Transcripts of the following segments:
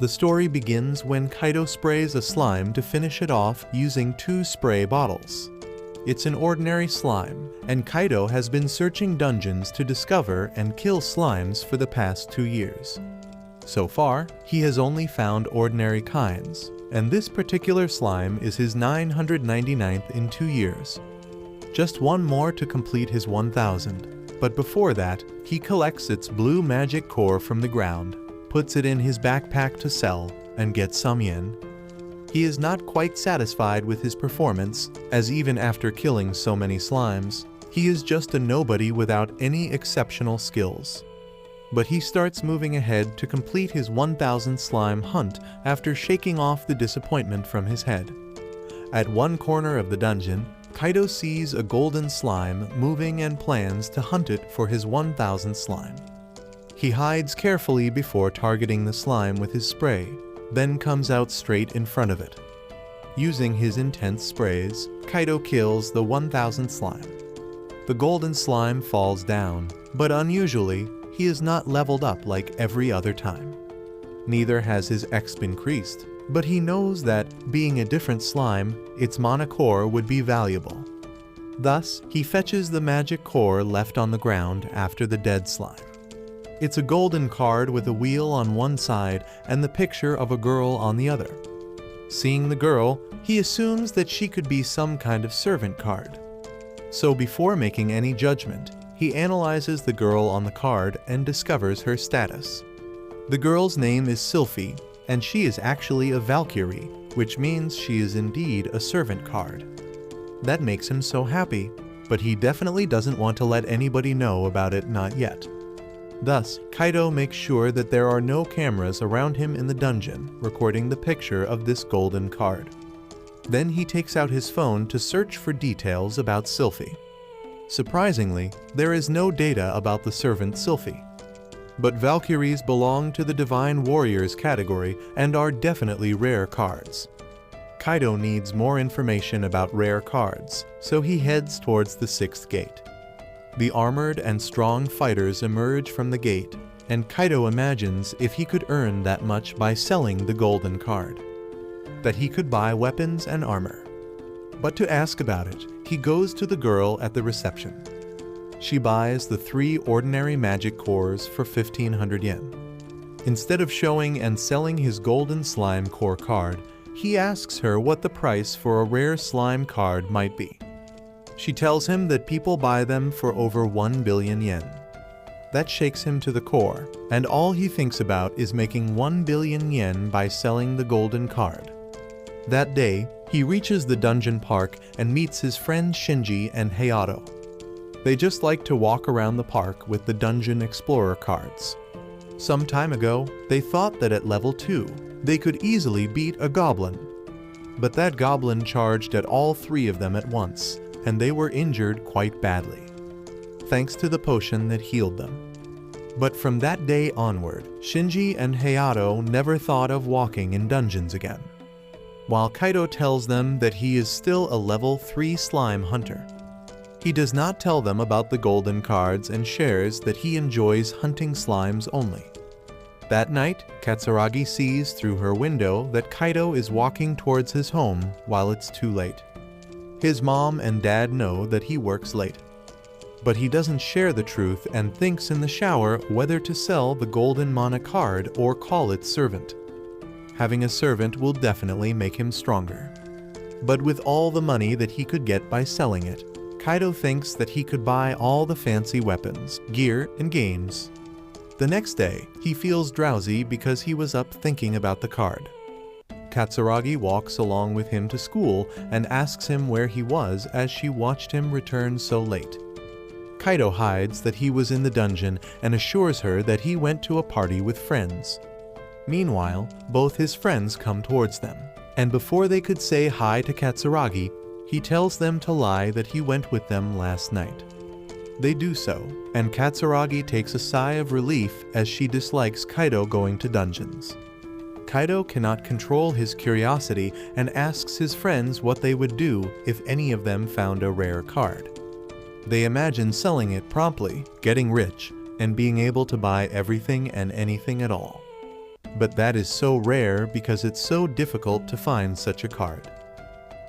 The story begins when Kaido sprays a slime to finish it off using 2 spray bottles. It's an ordinary slime, and Kaido has been searching dungeons to discover and kill slimes for the past 2 years. So far, he has only found ordinary kinds, and this particular slime is his 999th in 2 years. Just one more to complete his 1000, but before that, he collects its blue magic core from the ground, puts it in his backpack to sell, and gets some yen. He is not quite satisfied with his performance, as even after killing so many slimes, he is just a nobody without any exceptional skills. But he starts moving ahead to complete his 1000 slime hunt after shaking off the disappointment from his head. At one corner of the dungeon, Kaido sees a golden slime moving and plans to hunt it for his 1000 slime. He hides carefully before targeting the slime with his spray, then comes out straight in front of it. Using his intense sprays, Kaido kills the 1000 slime. The golden slime falls down, but unusually, he is not leveled up like every other time. Neither has his exp increased, but he knows that, being a different slime, its mana core would be valuable. Thus, he fetches the magic core left on the ground after the dead slime. It's a golden card with a wheel on one side and the picture of a girl on the other. Seeing the girl, he assumes that she could be some kind of servant card. So before making any judgment, he analyzes the girl on the card and discovers her status. The girl's name is Sylphie, and she is actually a Valkyrie, which means she is indeed a servant card. That makes him so happy, but he definitely doesn't want to let anybody know about it, not yet. Thus, Kaido makes sure that there are no cameras around him in the dungeon recording the picture of this golden card. Then he takes out his phone to search for details about Sylphie. Surprisingly, there is no data about the servant Sylphie. But Valkyries belong to the Divine Warriors category and are definitely rare cards. Kaido needs more information about rare cards, so he heads towards the 6th gate. The armored and strong fighters emerge from the gate, and Kaido imagines if he could earn that much by selling the golden card, that he could buy weapons and armor. But to ask about it, he goes to the girl at the reception. She buys the 3 ordinary magic cores for 1500 yen. Instead of showing and selling his golden slime core card, he asks her what the price for a rare slime card might be. She tells him that people buy them for over 1 billion yen. That shakes him to the core, and all he thinks about is making 1 billion yen by selling the golden card. That day, he reaches the dungeon park and meets his friends Shinji and Hayato. They just like to walk around the park with the Dungeon Explorer cards. Some time ago, they thought that at level 2, they could easily beat a goblin. But that goblin charged at all 3 of them at once, and they were injured quite badly, thanks to the potion that healed them. But from that day onward, Shinji and Hayato never thought of walking in dungeons again. While Kaido tells them that he is still a level 3 slime hunter. He does not tell them about the golden cards and shares that he enjoys hunting slimes only. That night, Katsuragi sees through her window that Kaido is walking towards his home while it's too late. His mom and dad know that he works late. But he doesn't share the truth and thinks in the shower whether to sell the golden mana card or call it servant. Having a servant will definitely make him stronger. But with all the money that he could get by selling it, Kaido thinks that he could buy all the fancy weapons, gear, and games. The next day, he feels drowsy because he was up thinking about the card. Katsuragi walks along with him to school and asks him where he was as she watched him return so late. Kaido hides that he was in the dungeon and assures her that he went to a party with friends. Meanwhile, both his friends come towards them, and before they could say hi to Katsuragi, he tells them to lie that he went with them last night. They do so, and Katsuragi takes a sigh of relief as she dislikes Kaido going to dungeons. Kaido cannot control his curiosity and asks his friends what they would do if any of them found a rare card. They imagine selling it promptly, getting rich, and being able to buy everything and anything at all. but that is so rare because it's so difficult to find such a card.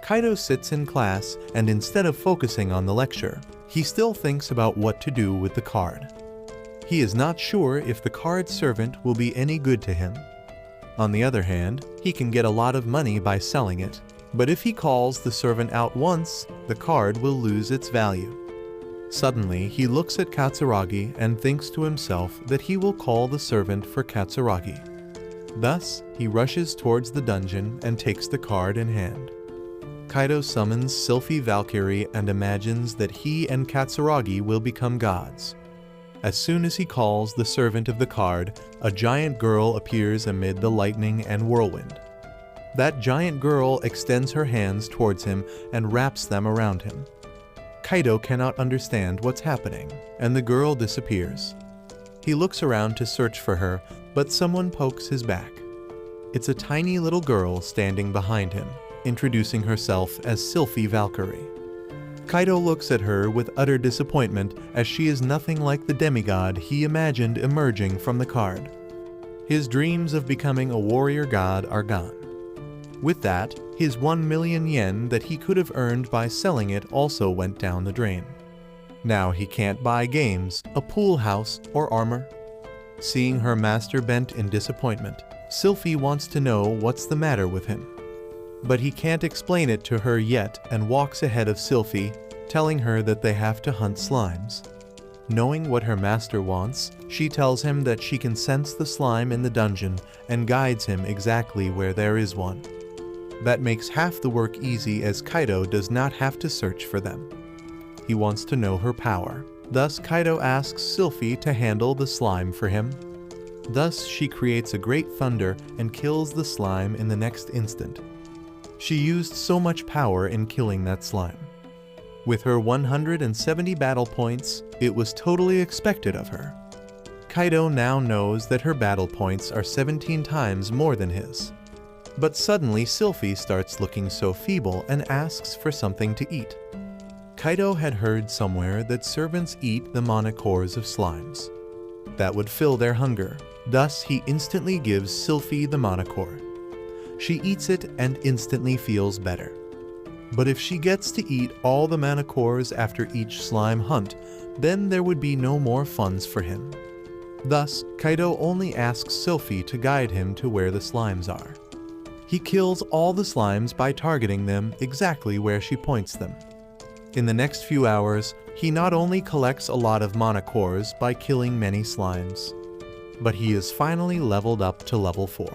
Kaido sits in class, and instead of focusing on the lecture, he still thinks about what to do with the card. He is not sure if the card servant will be any good to him. On the other hand, he can get a lot of money by selling it, but if he calls the servant out once, the card will lose its value. Suddenly, he looks at Katsuragi and thinks to himself that he will call the servant for Katsuragi. Thus, he rushes towards the dungeon and takes the card in hand. Kaido summons Sylphie Valkyrie and imagines that he and Katsuragi will become gods. As soon as he calls the servant of the card, a giant girl appears amid the lightning and whirlwind. That giant girl extends her hands towards him and wraps them around him. Kaido cannot understand what's happening, and the girl disappears. He looks around to search for her, but someone pokes his back. It's a tiny little girl standing behind him, introducing herself as Sylphie Valkyrie. Kaido looks at her with utter disappointment as she is nothing like the demigod he imagined emerging from the card. His dreams of becoming a warrior god are gone. With that, his 1 million yen that he could have earned by selling it also went down the drain. Now he can't buy games, a pool house, or armor. Seeing her master bent in disappointment, Sylphie wants to know what's the matter with him. But he can't explain it to her yet and walks ahead of Sylphie, telling her that they have to hunt slimes. Knowing what her master wants, she tells him that she can sense the slime in the dungeon and guides him exactly where there is one. That makes half the work easy as Kaido does not have to search for them. He wants to know her power. Thus Kaido asks Sylphie to handle the slime for him. Thus she creates a great thunder and kills the slime in the next instant. She used so much power in killing that slime. With her 170 battle points, it was totally expected of her. Kaido now knows that her battle points are 17 times more than his. But suddenly Sylphie starts looking so feeble and asks for something to eat. Kaido had heard somewhere that servants eat the mana cores of slimes. That would fill their hunger. Thus he instantly gives Sylphie the mana core. She eats it and instantly feels better. But if she gets to eat all the mana cores after each slime hunt, then there would be no more funds for him. Thus, Kaido only asks Sylphie to guide him to where the slimes are. He kills all the slimes by targeting them exactly where she points them. In the next few hours, he not only collects a lot of mana cores by killing many slimes, but he is finally leveled up to level 4.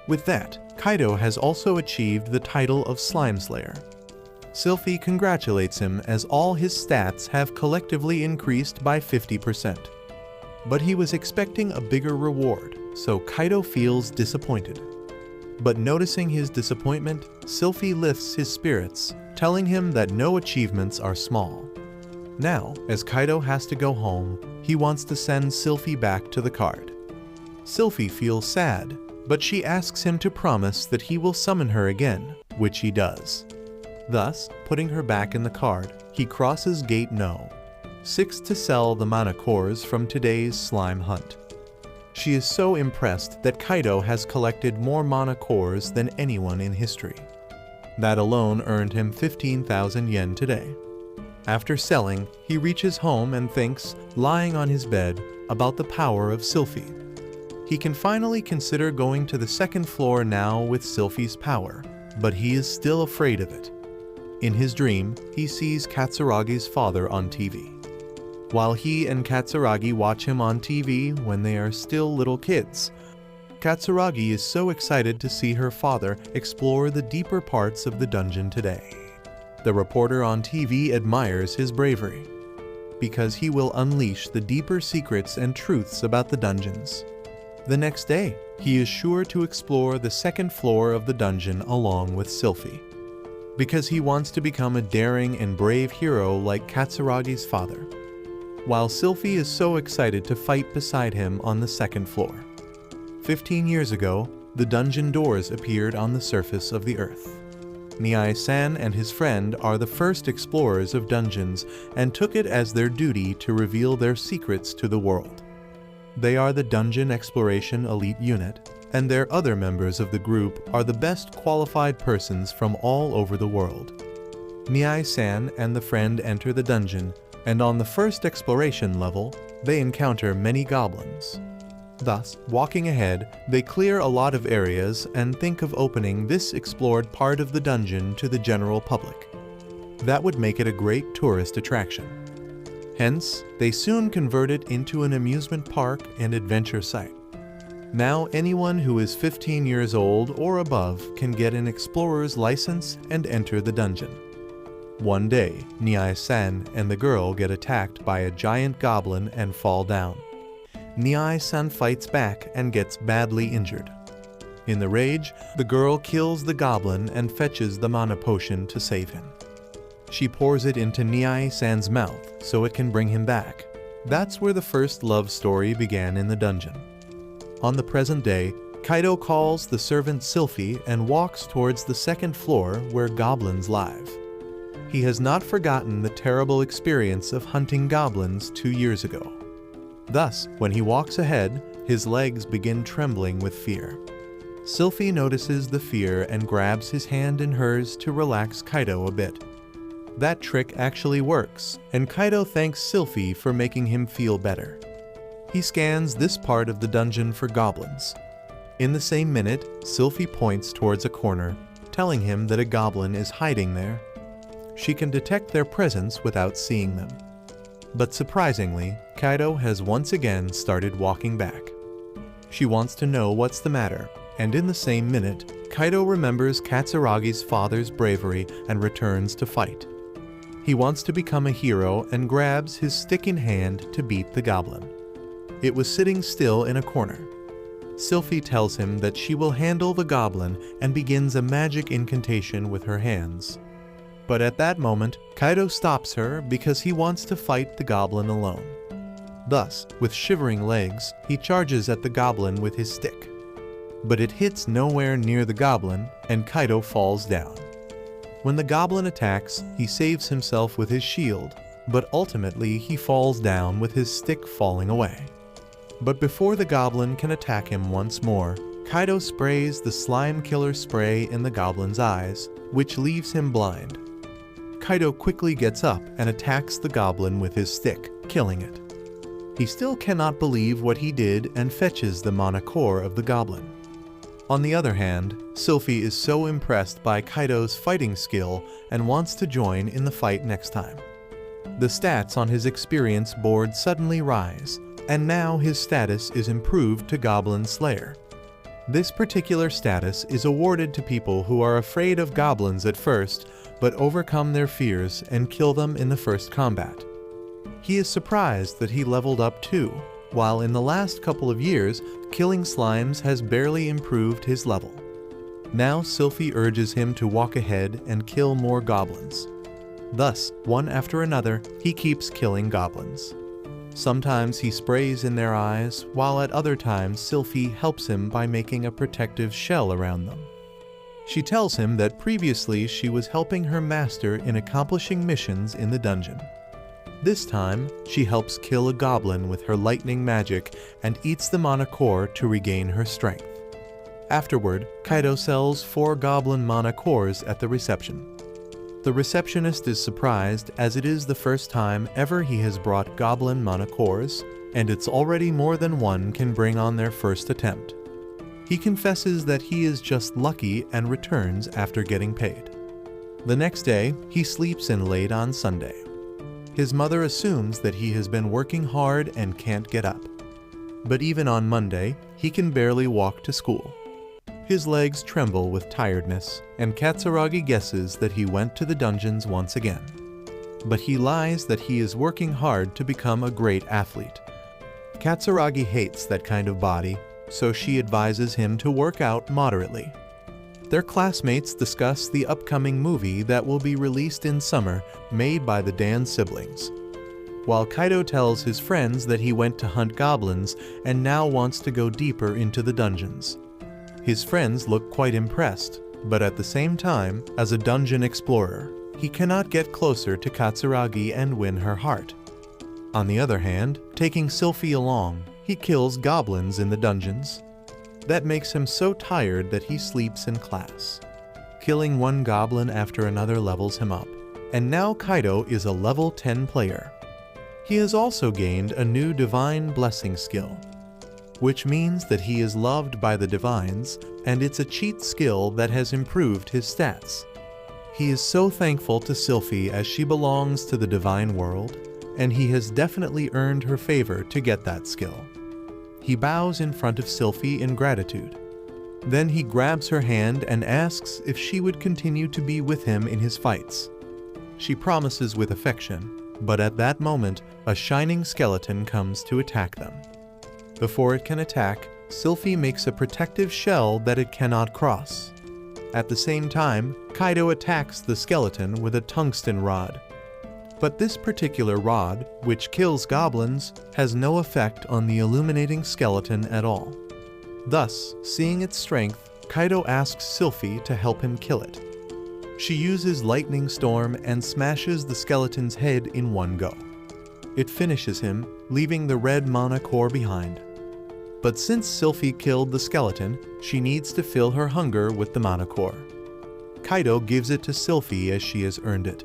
With that, Kaido has also achieved the title of Slime Slayer. Sylphie congratulates him as all his stats have collectively increased by 50%. But he was expecting a bigger reward, so Kaido feels disappointed. But noticing his disappointment, Sylphie lifts his spirits, telling him that no achievements are small. Now, as Kaido has to go home, he wants to send Sylphie back to the card. Sylphie feels sad, but she asks him to promise that he will summon her again, which he does. Thus, putting her back in the card, he crosses Gate No. 6 to sell the mana cores from today's slime hunt. She is so impressed that Kaido has collected more mana cores than anyone in history. That alone earned him 15,000 yen today. After selling, he reaches home and thinks, lying on his bed, about the power of Sylphie. He can finally consider going to the second floor now with Sylphie's power, but he is still afraid of it. In his dream, he sees Katsuragi's father on TV. While he and Katsuragi watch him on TV when they are still little kids, Katsuragi is so excited to see her father explore the deeper parts of the dungeon today. The reporter on TV admires his bravery, because he will unleash the deeper secrets and truths about the dungeons. The next day, he is sure to explore the second floor of the dungeon along with Sylphie, because he wants to become a daring and brave hero like Katsuragi's father, while Sylphie is so excited to fight beside him on the second floor. 15 years ago, the dungeon doors appeared on the surface of the earth. Niai-san and his friend are the first explorers of dungeons and took it as their duty to reveal their secrets to the world. They are the Dungeon Exploration Elite Unit, and their other members of the group are the best qualified persons from all over the world. Niai-san and the friend enter the dungeon, and on the first exploration level, they encounter many goblins. Thus, walking ahead, they clear a lot of areas and think of opening this explored part of the dungeon to the general public. That would make it a great tourist attraction. Hence, they soon convert it into an amusement park and adventure site. Now anyone who is 15 years old or above can get an explorer's license and enter the dungeon. One day, Niai-san and the girl get attacked by a giant goblin and fall down. Niai-san fights back and gets badly injured. In the rage, the girl kills the goblin and fetches the mana potion to save him. She pours it into Niai-san's mouth so it can bring him back. That's where the first love story began in the dungeon. On the present day, Kaido calls the servant Sylphie and walks towards the second floor where goblins live. He has not forgotten the terrible experience of hunting goblins 2 years ago. Thus, when he walks ahead, his legs begin trembling with fear. Sylphie notices the fear and grabs his hand in hers to relax Kaido a bit. That trick actually works, and Kaido thanks Sylphie for making him feel better. He scans this part of the dungeon for goblins. In the same minute, Sylphie points towards a corner, telling him that a goblin is hiding there. She can detect their presence without seeing them. But surprisingly, Kaido has once again started walking back. She wants to know what's the matter, and in the same minute, Kaido remembers Katsuragi's father's bravery and returns to fight. He wants to become a hero and grabs his stick in hand to beat the goblin. It was sitting still in a corner. Sylphie tells him that she will handle the goblin and begins a magic incantation with her hands. But at that moment, Kaido stops her because he wants to fight the goblin alone. Thus, with shivering legs, he charges at the goblin with his stick. But it hits nowhere near the goblin, and Kaido falls down. When the goblin attacks, he saves himself with his shield, but ultimately he falls down with his stick falling away. But before the goblin can attack him once more, Kaido sprays the slime killer spray in the goblin's eyes, which leaves him blind. Kaido quickly gets up and attacks the goblin with his stick, killing it. He still cannot believe what he did and fetches the mana core of the goblin. On the other hand, Sylphie is so impressed by Kaido's fighting skill and wants to join in the fight next time. The stats on his experience board suddenly rise, and now his status is improved to Goblin Slayer. This particular status is awarded to people who are afraid of goblins at first, but overcome their fears and kill them in the first combat. He is surprised that he leveled up too, while in the last couple of years, killing slimes has barely improved his level. Now Sylphie urges him to walk ahead and kill more goblins. Thus, one after another, he keeps killing goblins. Sometimes he sprays in their eyes, while at other times Sylphie helps him by making a protective shell around them. She tells him that previously she was helping her master in accomplishing missions in the dungeon. This time, she helps kill a goblin with her lightning magic and eats the mana core to regain her strength. Afterward, Kaido sells 4 goblin mana cores at the reception. The receptionist is surprised as it is the first time ever he has brought goblin mana cores, and it's already more than one can bring on their first attempt. He confesses that he is just lucky and returns after getting paid. The next day, he sleeps in late on Sunday. His mother assumes that he has been working hard and can't get up. But even on Monday, he can barely walk to school. His legs tremble with tiredness, and Katsuragi guesses that he went to the dungeons once again. But he lies that he is working hard to become a great athlete. Katsuragi hates that kind of body, so she advises him to work out moderately. Their classmates discuss the upcoming movie that will be released in summer, made by the Dan siblings. While Kaido tells his friends that he went to hunt goblins and now wants to go deeper into the dungeons. His friends look quite impressed, but at the same time, as a dungeon explorer, he cannot get closer to Katsuragi and win her heart. On the other hand, taking Sylphie along, he kills goblins in the dungeons. that makes him so tired that he sleeps in class. Killing one goblin after another levels him up, and now Kaido is a level 10 player. He has also gained a new Divine Blessing skill, which means that he is loved by the Divines, and it's a cheat skill that has improved his stats. He is so thankful to Sylphie as she belongs to the Divine world, and he has definitely earned her favor to get that skill. He bows in front of Sylphie in gratitude. Then he grabs her hand and asks if she would continue to be with him in his fights. She promises with affection, but at that moment, a shining skeleton comes to attack them. Before it can attack, Sylphie makes a protective shell that it cannot cross. At the same time, Kaido attacks the skeleton with a tungsten rod. But this particular rod, which kills goblins, has no effect on the illuminating skeleton at all. Thus, seeing its strength, Kaido asks Sylphie to help him kill it. She uses Lightning Storm and smashes the skeleton's head in one go. It finishes him, leaving the red mana core behind. But since Sylphie killed the skeleton, she needs to fill her hunger with the mana core. Kaido gives it to Sylphie as she has earned it.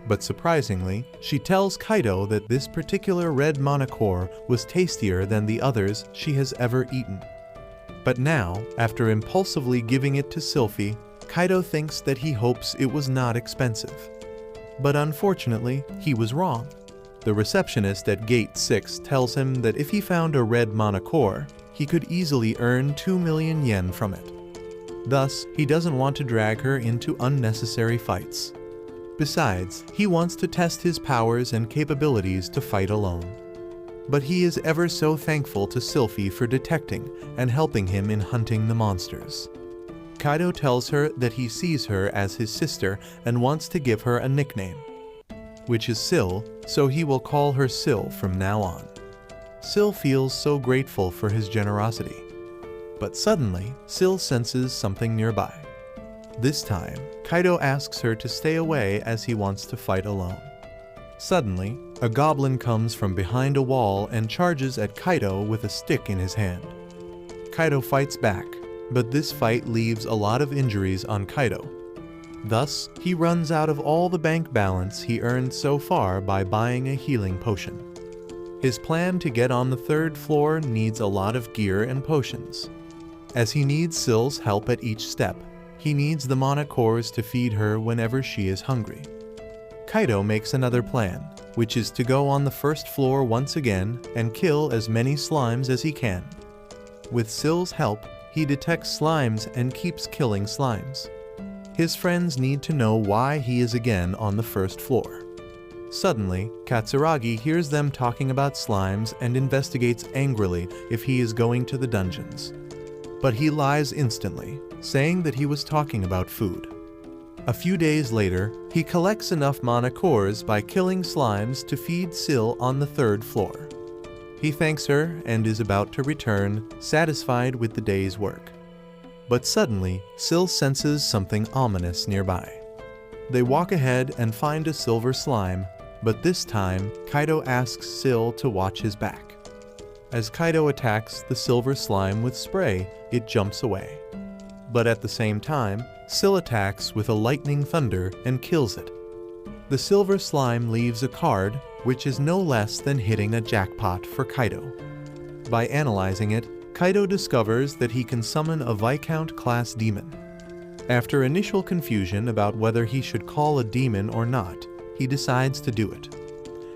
But surprisingly, she tells Kaido that this particular red mana core was tastier than the others she has ever eaten. But now, after impulsively giving it to Sylphie, Kaido thinks that he hopes it was not expensive. But unfortunately, he was wrong. The receptionist at Gate 6 tells him that if he found a red mana core, he could easily earn 2 million yen from it. Thus, he doesn't want to drag her into unnecessary fights. Besides, he wants to test his powers and capabilities to fight alone. But he is ever so thankful to Sylphie for detecting and helping him in hunting the monsters. Kaido tells her that he sees her as his sister and wants to give her a nickname, which is Syl, so he will call her Syl from now on. Syl feels so grateful for his generosity. But suddenly, Syl senses something nearby. This time, Kaido asks her to stay away as he wants to fight alone. Suddenly, a goblin comes from behind a wall and charges at Kaido with a stick in his hand. Kaido fights back, but this fight leaves a lot of injuries on Kaido. Thus, he runs out of all the bank balance he earned so far by buying a healing potion. His plan to get on the 3rd floor needs a lot of gear and potions. As he needs Syl's help at each step, he needs the mana cores to feed her whenever she is hungry. Kaido makes another plan, which is to go on the 1st floor once again and kill as many slimes as he can. With Syl's help, he detects slimes and keeps killing slimes. His friends need to know why he is again on the 1st floor. Suddenly, Katsuragi hears them talking about slimes and investigates angrily if he is going to the dungeons. But he lies instantly, saying that he was talking about food. A few days later, he collects enough mana cores by killing slimes to feed Syl on the 3rd floor. He thanks her and is about to return, satisfied with the day's work. But suddenly, Syl senses something ominous nearby. They walk ahead and find a silver slime, but this time, Kaido asks Syl to watch his back. As Kaido attacks the silver slime with spray, it jumps away. But at the same time, Syl attacks with a lightning thunder and kills it. The silver slime leaves a card, which is no less than hitting a jackpot for Kaido. By analyzing it, Kaido discovers that he can summon a Viscount-class demon. After initial confusion about whether he should call a demon or not, he decides to do it.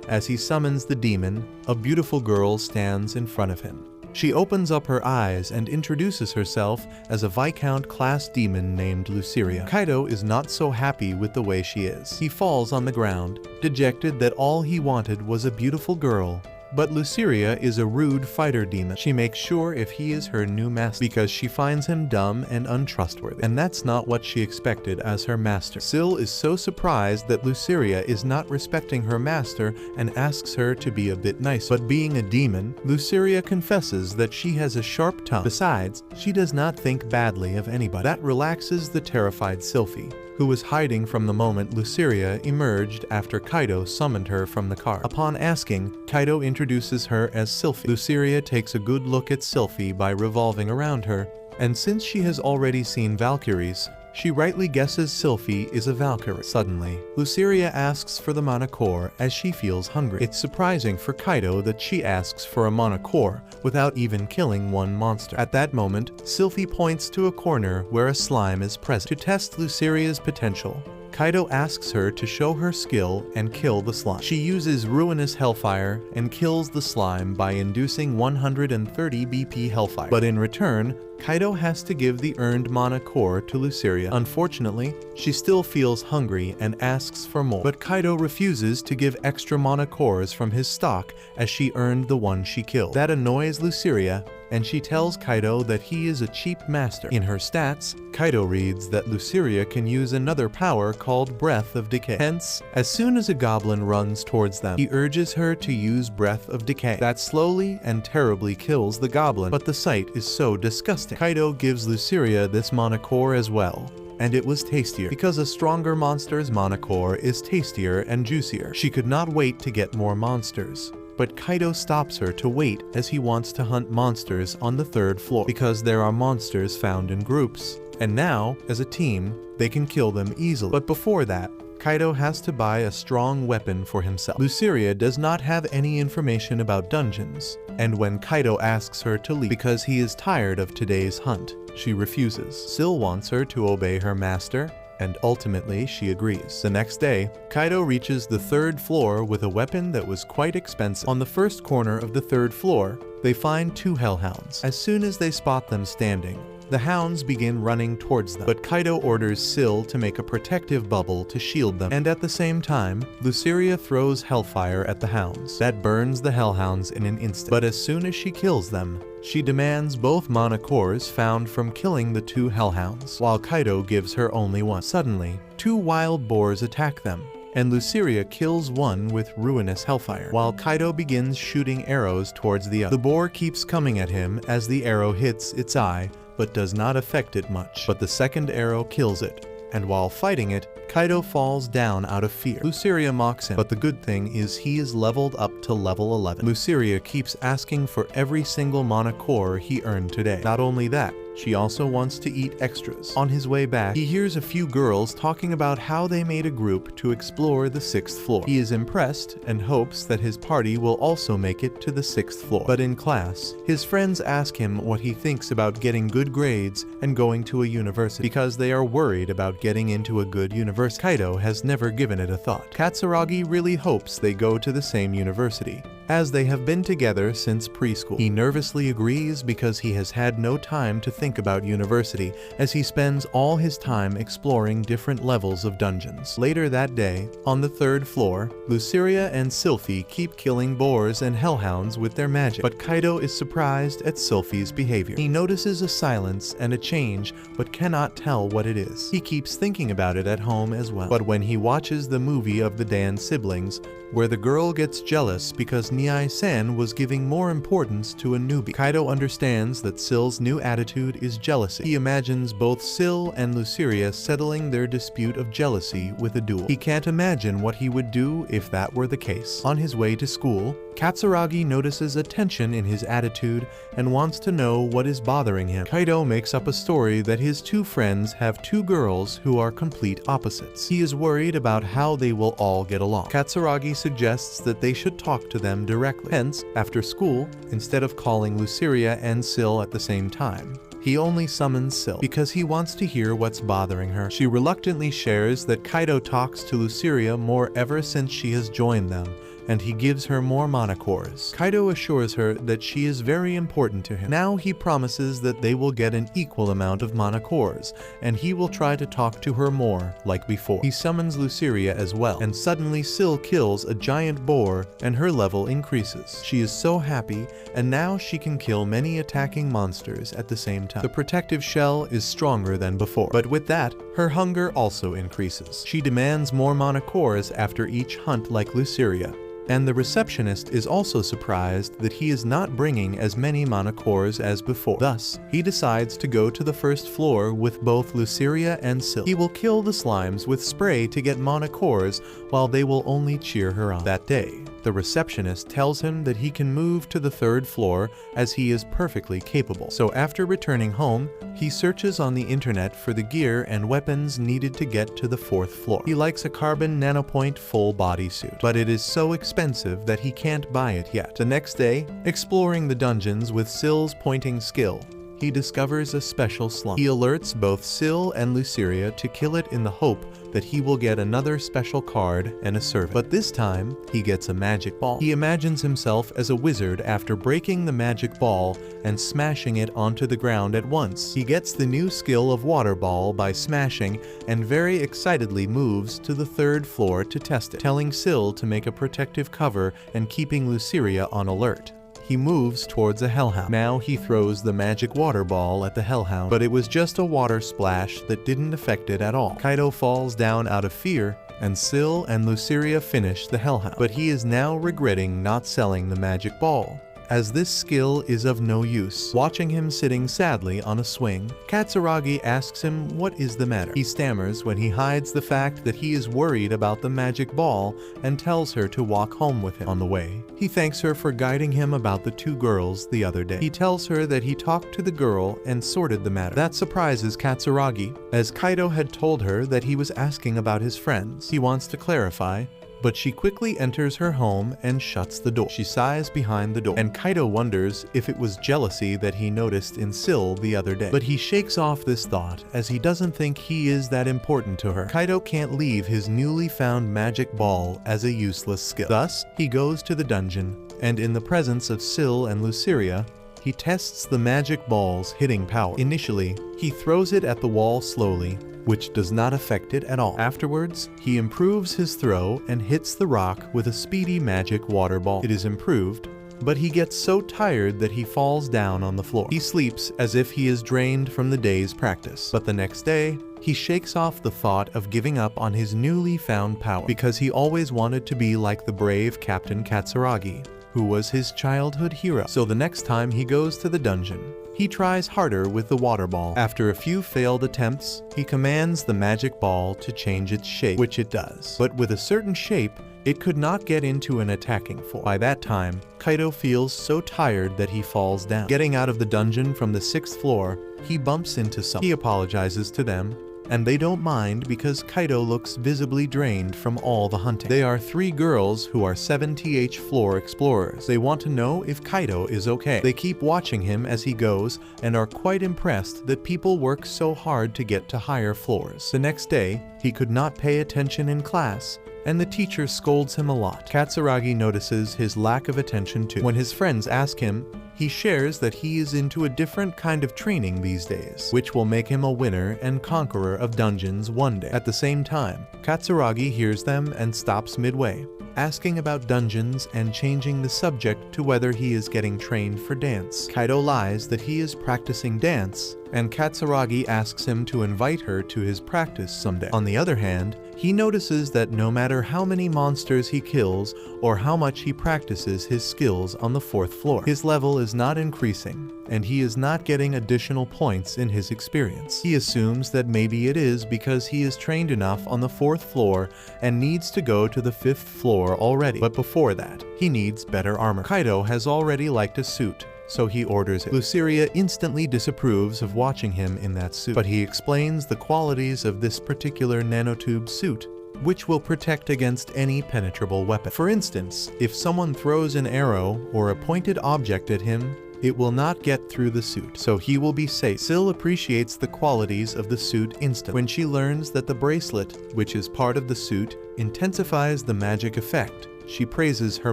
As he summons the demon, a beautiful girl stands in front of him. She opens up her eyes and introduces herself as a Viscount-class demon named Luceria. Kaido is not so happy with the way she is. He falls on the ground, dejected that all he wanted was a beautiful girl. But Luceria is a rude fighter demon. She makes sure if he is her new master because she finds him dumb and untrustworthy. And that's not what she expected as her master. Syl is so surprised that Luceria is not respecting her master and asks her to be a bit nice. But being a demon, Luceria confesses that she has a sharp tongue. Besides, she does not think badly of anybody. That relaxes the terrified Sylphie, who was hiding from the moment Luceria emerged after Kaido summoned her from the car. Upon asking, Kaido introduces introduces her as Sylphie. Luceria takes a good look at Sylphie by revolving around her, and since she has already seen Valkyries, she rightly guesses Sylphie is a Valkyrie. Suddenly, Luceria asks for the mana core as she feels hungry. It's surprising for Kaido that she asks for a mana core without even killing one monster. At that moment, Sylphie points to a corner where a slime is present. To test Luceria's potential, Kaido asks her to show her skill and kill the slime. She uses Ruinous Hellfire and kills the slime by inducing 130 BP Hellfire. But in return, Kaido has to give the earned mana core to Luceria. Unfortunately, she still feels hungry and asks for more. But Kaido refuses to give extra mana cores from his stock as she earned the one she killed. That annoys Luceria, and she tells Kaido that he is a cheap master. In her stats, Kaido reads that Luceria can use another power called Breath of Decay. Hence, as soon as a goblin runs towards them, he urges her to use Breath of Decay. That slowly and terribly kills the goblin, but the sight is so disgusting. Kaido gives Luceria this mana core as well, and it was tastier, because a stronger monster's mana core is tastier and juicier. She could not wait to get more monsters, but Kaido stops her to wait as he wants to hunt monsters on the 3rd floor, because there are monsters found in groups, and now, as a team, they can kill them easily. But before that, Kaido has to buy a strong weapon for himself. Luceria does not have any information about dungeons, and when Kaido asks her to leave because he is tired of today's hunt, she refuses. Syl wants her to obey her master, and ultimately she agrees. The next day, Kaido reaches the 3rd floor with a weapon that was quite expensive. On the first corner of the 3rd floor, they find 2 hellhounds. As soon as they spot them standing, the hounds begin running towards them, but Kaido orders Syl to make a protective bubble to shield them, and at the same time, Luceria throws hellfire at the hounds. That burns the hellhounds in an instant, but as soon as she kills them, she demands both mana cores found from killing the 2 hellhounds, while Kaido gives her only one. Suddenly, 2 wild boars attack them, and Luceria kills one with Ruinous Hellfire, while Kaido begins shooting arrows towards the other. The boar keeps coming at him as the arrow hits its eye, but does not affect it much. But the second arrow kills it, and while fighting it, Kaido falls down out of fear. Luceria mocks him, but the good thing is he is leveled up to level 11. Luceria keeps asking for every single mana core he earned today. Not only that, she also wants to eat extras. On his way back, he hears a few girls talking about how they made a group to explore the 6th floor. He is impressed and hopes that his party will also make it to the 6th floor. But in class, his friends ask him what he thinks about getting good grades and going to a university, because they are worried about getting into a good university. Kaido has never given it a thought. Katsuragi really hopes they go to the same university, as they have been together since preschool. He nervously agrees because he has had no time to think about university, as he spends all his time exploring different levels of dungeons. Later that day, on the 3rd floor, Luceria and Sylphie keep killing boars and hellhounds with their magic, but Kaido is surprised at Sylphie's behavior. He notices a silence and a change, but cannot tell what it is. He keeps thinking about it at home as well. But when he watches the movie of the Dan siblings, where the girl gets jealous because Niai-san was giving more importance to a newbie, Kaido understands that Syl's new attitude is jealousy. He imagines both Syl and Luceria settling their dispute of jealousy with a duel. He can't imagine what he would do if that were the case. On his way to school, Katsuragi notices a tension in his attitude and wants to know what is bothering him. Kaido makes up a story that his 2 friends have 2 girls who are complete opposites. He is worried about how they will all get along. Katsuragi suggests that they should talk to them directly. Hence, after school, instead of calling Luceria and Syl at the same time, he only summons Syl because he wants to hear what's bothering her. She reluctantly shares that Kaido talks to Luceria more ever since she has joined them, and he gives her more mana cores. Kaido assures her that she is very important to him. Now he promises that they will get an equal amount of mana cores, and he will try to talk to her more, like before. He summons Luceria as well, and suddenly Syl kills a giant boar, and her level increases. She is so happy, and now she can kill many attacking monsters at the same time. The protective shell is stronger than before, but with that, her hunger also increases. She demands more mana cores after each hunt like Luceria, and the receptionist is also surprised that he is not bringing as many mana cores as before. Thus, he decides to go to the 1st floor with both Luceria and Syl. He will kill the slimes with spray to get mana cores, while they will only cheer her on. That day, The receptionist tells him that he can move to the 3rd floor as he is perfectly capable. So after returning home, he searches on the internet for the gear and weapons needed to get to the 4th floor. He likes a carbon nanopoint full body suit, but it is so expensive that he can't buy it yet. The next day, exploring the dungeons with Sill's pointing skill, he discovers a special slump. He alerts both Sill and Luciria to kill it in the hope that he will get another special card and a servant. But this time, he gets a magic ball. He imagines himself as a wizard after breaking the magic ball and smashing it onto the ground at once. He gets the new skill of water ball by smashing and very excitedly moves to the 3rd floor to test it, telling Sill to make a protective cover and keeping Luciria on alert. He moves towards a hellhound. Now he throws the magic water ball at the hellhound, but it was just a water splash that didn't affect it at all. Kaido falls down out of fear, and Sill and Luciria finish the hellhound. But he is now regretting not selling the magic ball, as this skill is of no use. Watching him sitting sadly on a swing, Katsuragi asks him what is the matter. He stammers when he hides the fact that he is worried about the magic ball and tells her to walk home with him. On the way, he thanks her for guiding him about the 2 girls the other day. He tells her that he talked to the girl and sorted the matter. That surprises Katsuragi, as Kaido had told her that he was asking about his friends. He wants to clarify, but she quickly enters her home and shuts the door. She sighs behind the door, and Kaido wonders if it was jealousy that he noticed in Sill the other day. But he shakes off this thought, as he doesn't think he is that important to her. Kaido can't leave his newly found magic ball as a useless skill. Thus, he goes to the dungeon, and in the presence of Sill and Luciria, he tests the magic ball's hitting power. Initially, he throws it at the wall slowly, which does not affect it at all. Afterwards, he improves his throw and hits the rock with a speedy magic water ball. It is improved, but he gets so tired that he falls down on the floor. He sleeps as if he is drained from the day's practice. But the next day, he shakes off the thought of giving up on his newly found power, because he always wanted to be like the brave Captain Katsuragi, who was his childhood hero. So the next time he goes to the dungeon, he tries harder with the water ball. After a few failed attempts, he commands the magic ball to change its shape, which it does. But with a certain shape, it could not get into an attacking form. By that time, Kaido feels so tired that he falls down. Getting out of the dungeon from the 6th floor, he bumps into someone. He apologizes to them, and they don't mind because Kaido looks visibly drained from all the hunting. They are 3 girls who are 7th floor explorers. They want to know if Kaido is okay. They keep watching him as he goes and are quite impressed that people work so hard to get to higher floors. The next day, he could not pay attention in class, and the teacher scolds him a lot. Katsuragi notices his lack of attention too. When his friends ask him, he shares that he is into a different kind of training these days, which will make him a winner and conqueror of dungeons one day. At the same time, Katsuragi hears them and stops midway, asking about dungeons and changing the subject to whether he is getting trained for dance. Kaido lies that he is practicing dance, and Katsuragi asks him to invite her to his practice someday. On the other hand, he notices that no matter how many monsters he kills or how much he practices his skills on the 4th floor, his level is not increasing, and he is not getting additional points in his experience. He assumes that maybe it is because he is trained enough on the 4th floor and needs to go to the 5th floor already. But before that, he needs better armor. Kaido has already liked a suit, so he orders it. Luciria instantly disapproves of watching him in that suit, but he explains the qualities of this particular nanotube suit, which will protect against any penetrable weapon. For instance, if someone throws an arrow or a pointed object at him, it will not get through the suit, so he will be safe. Sill appreciates the qualities of the suit instantly. When she learns that the bracelet, which is part of the suit, intensifies the magic effect, she praises her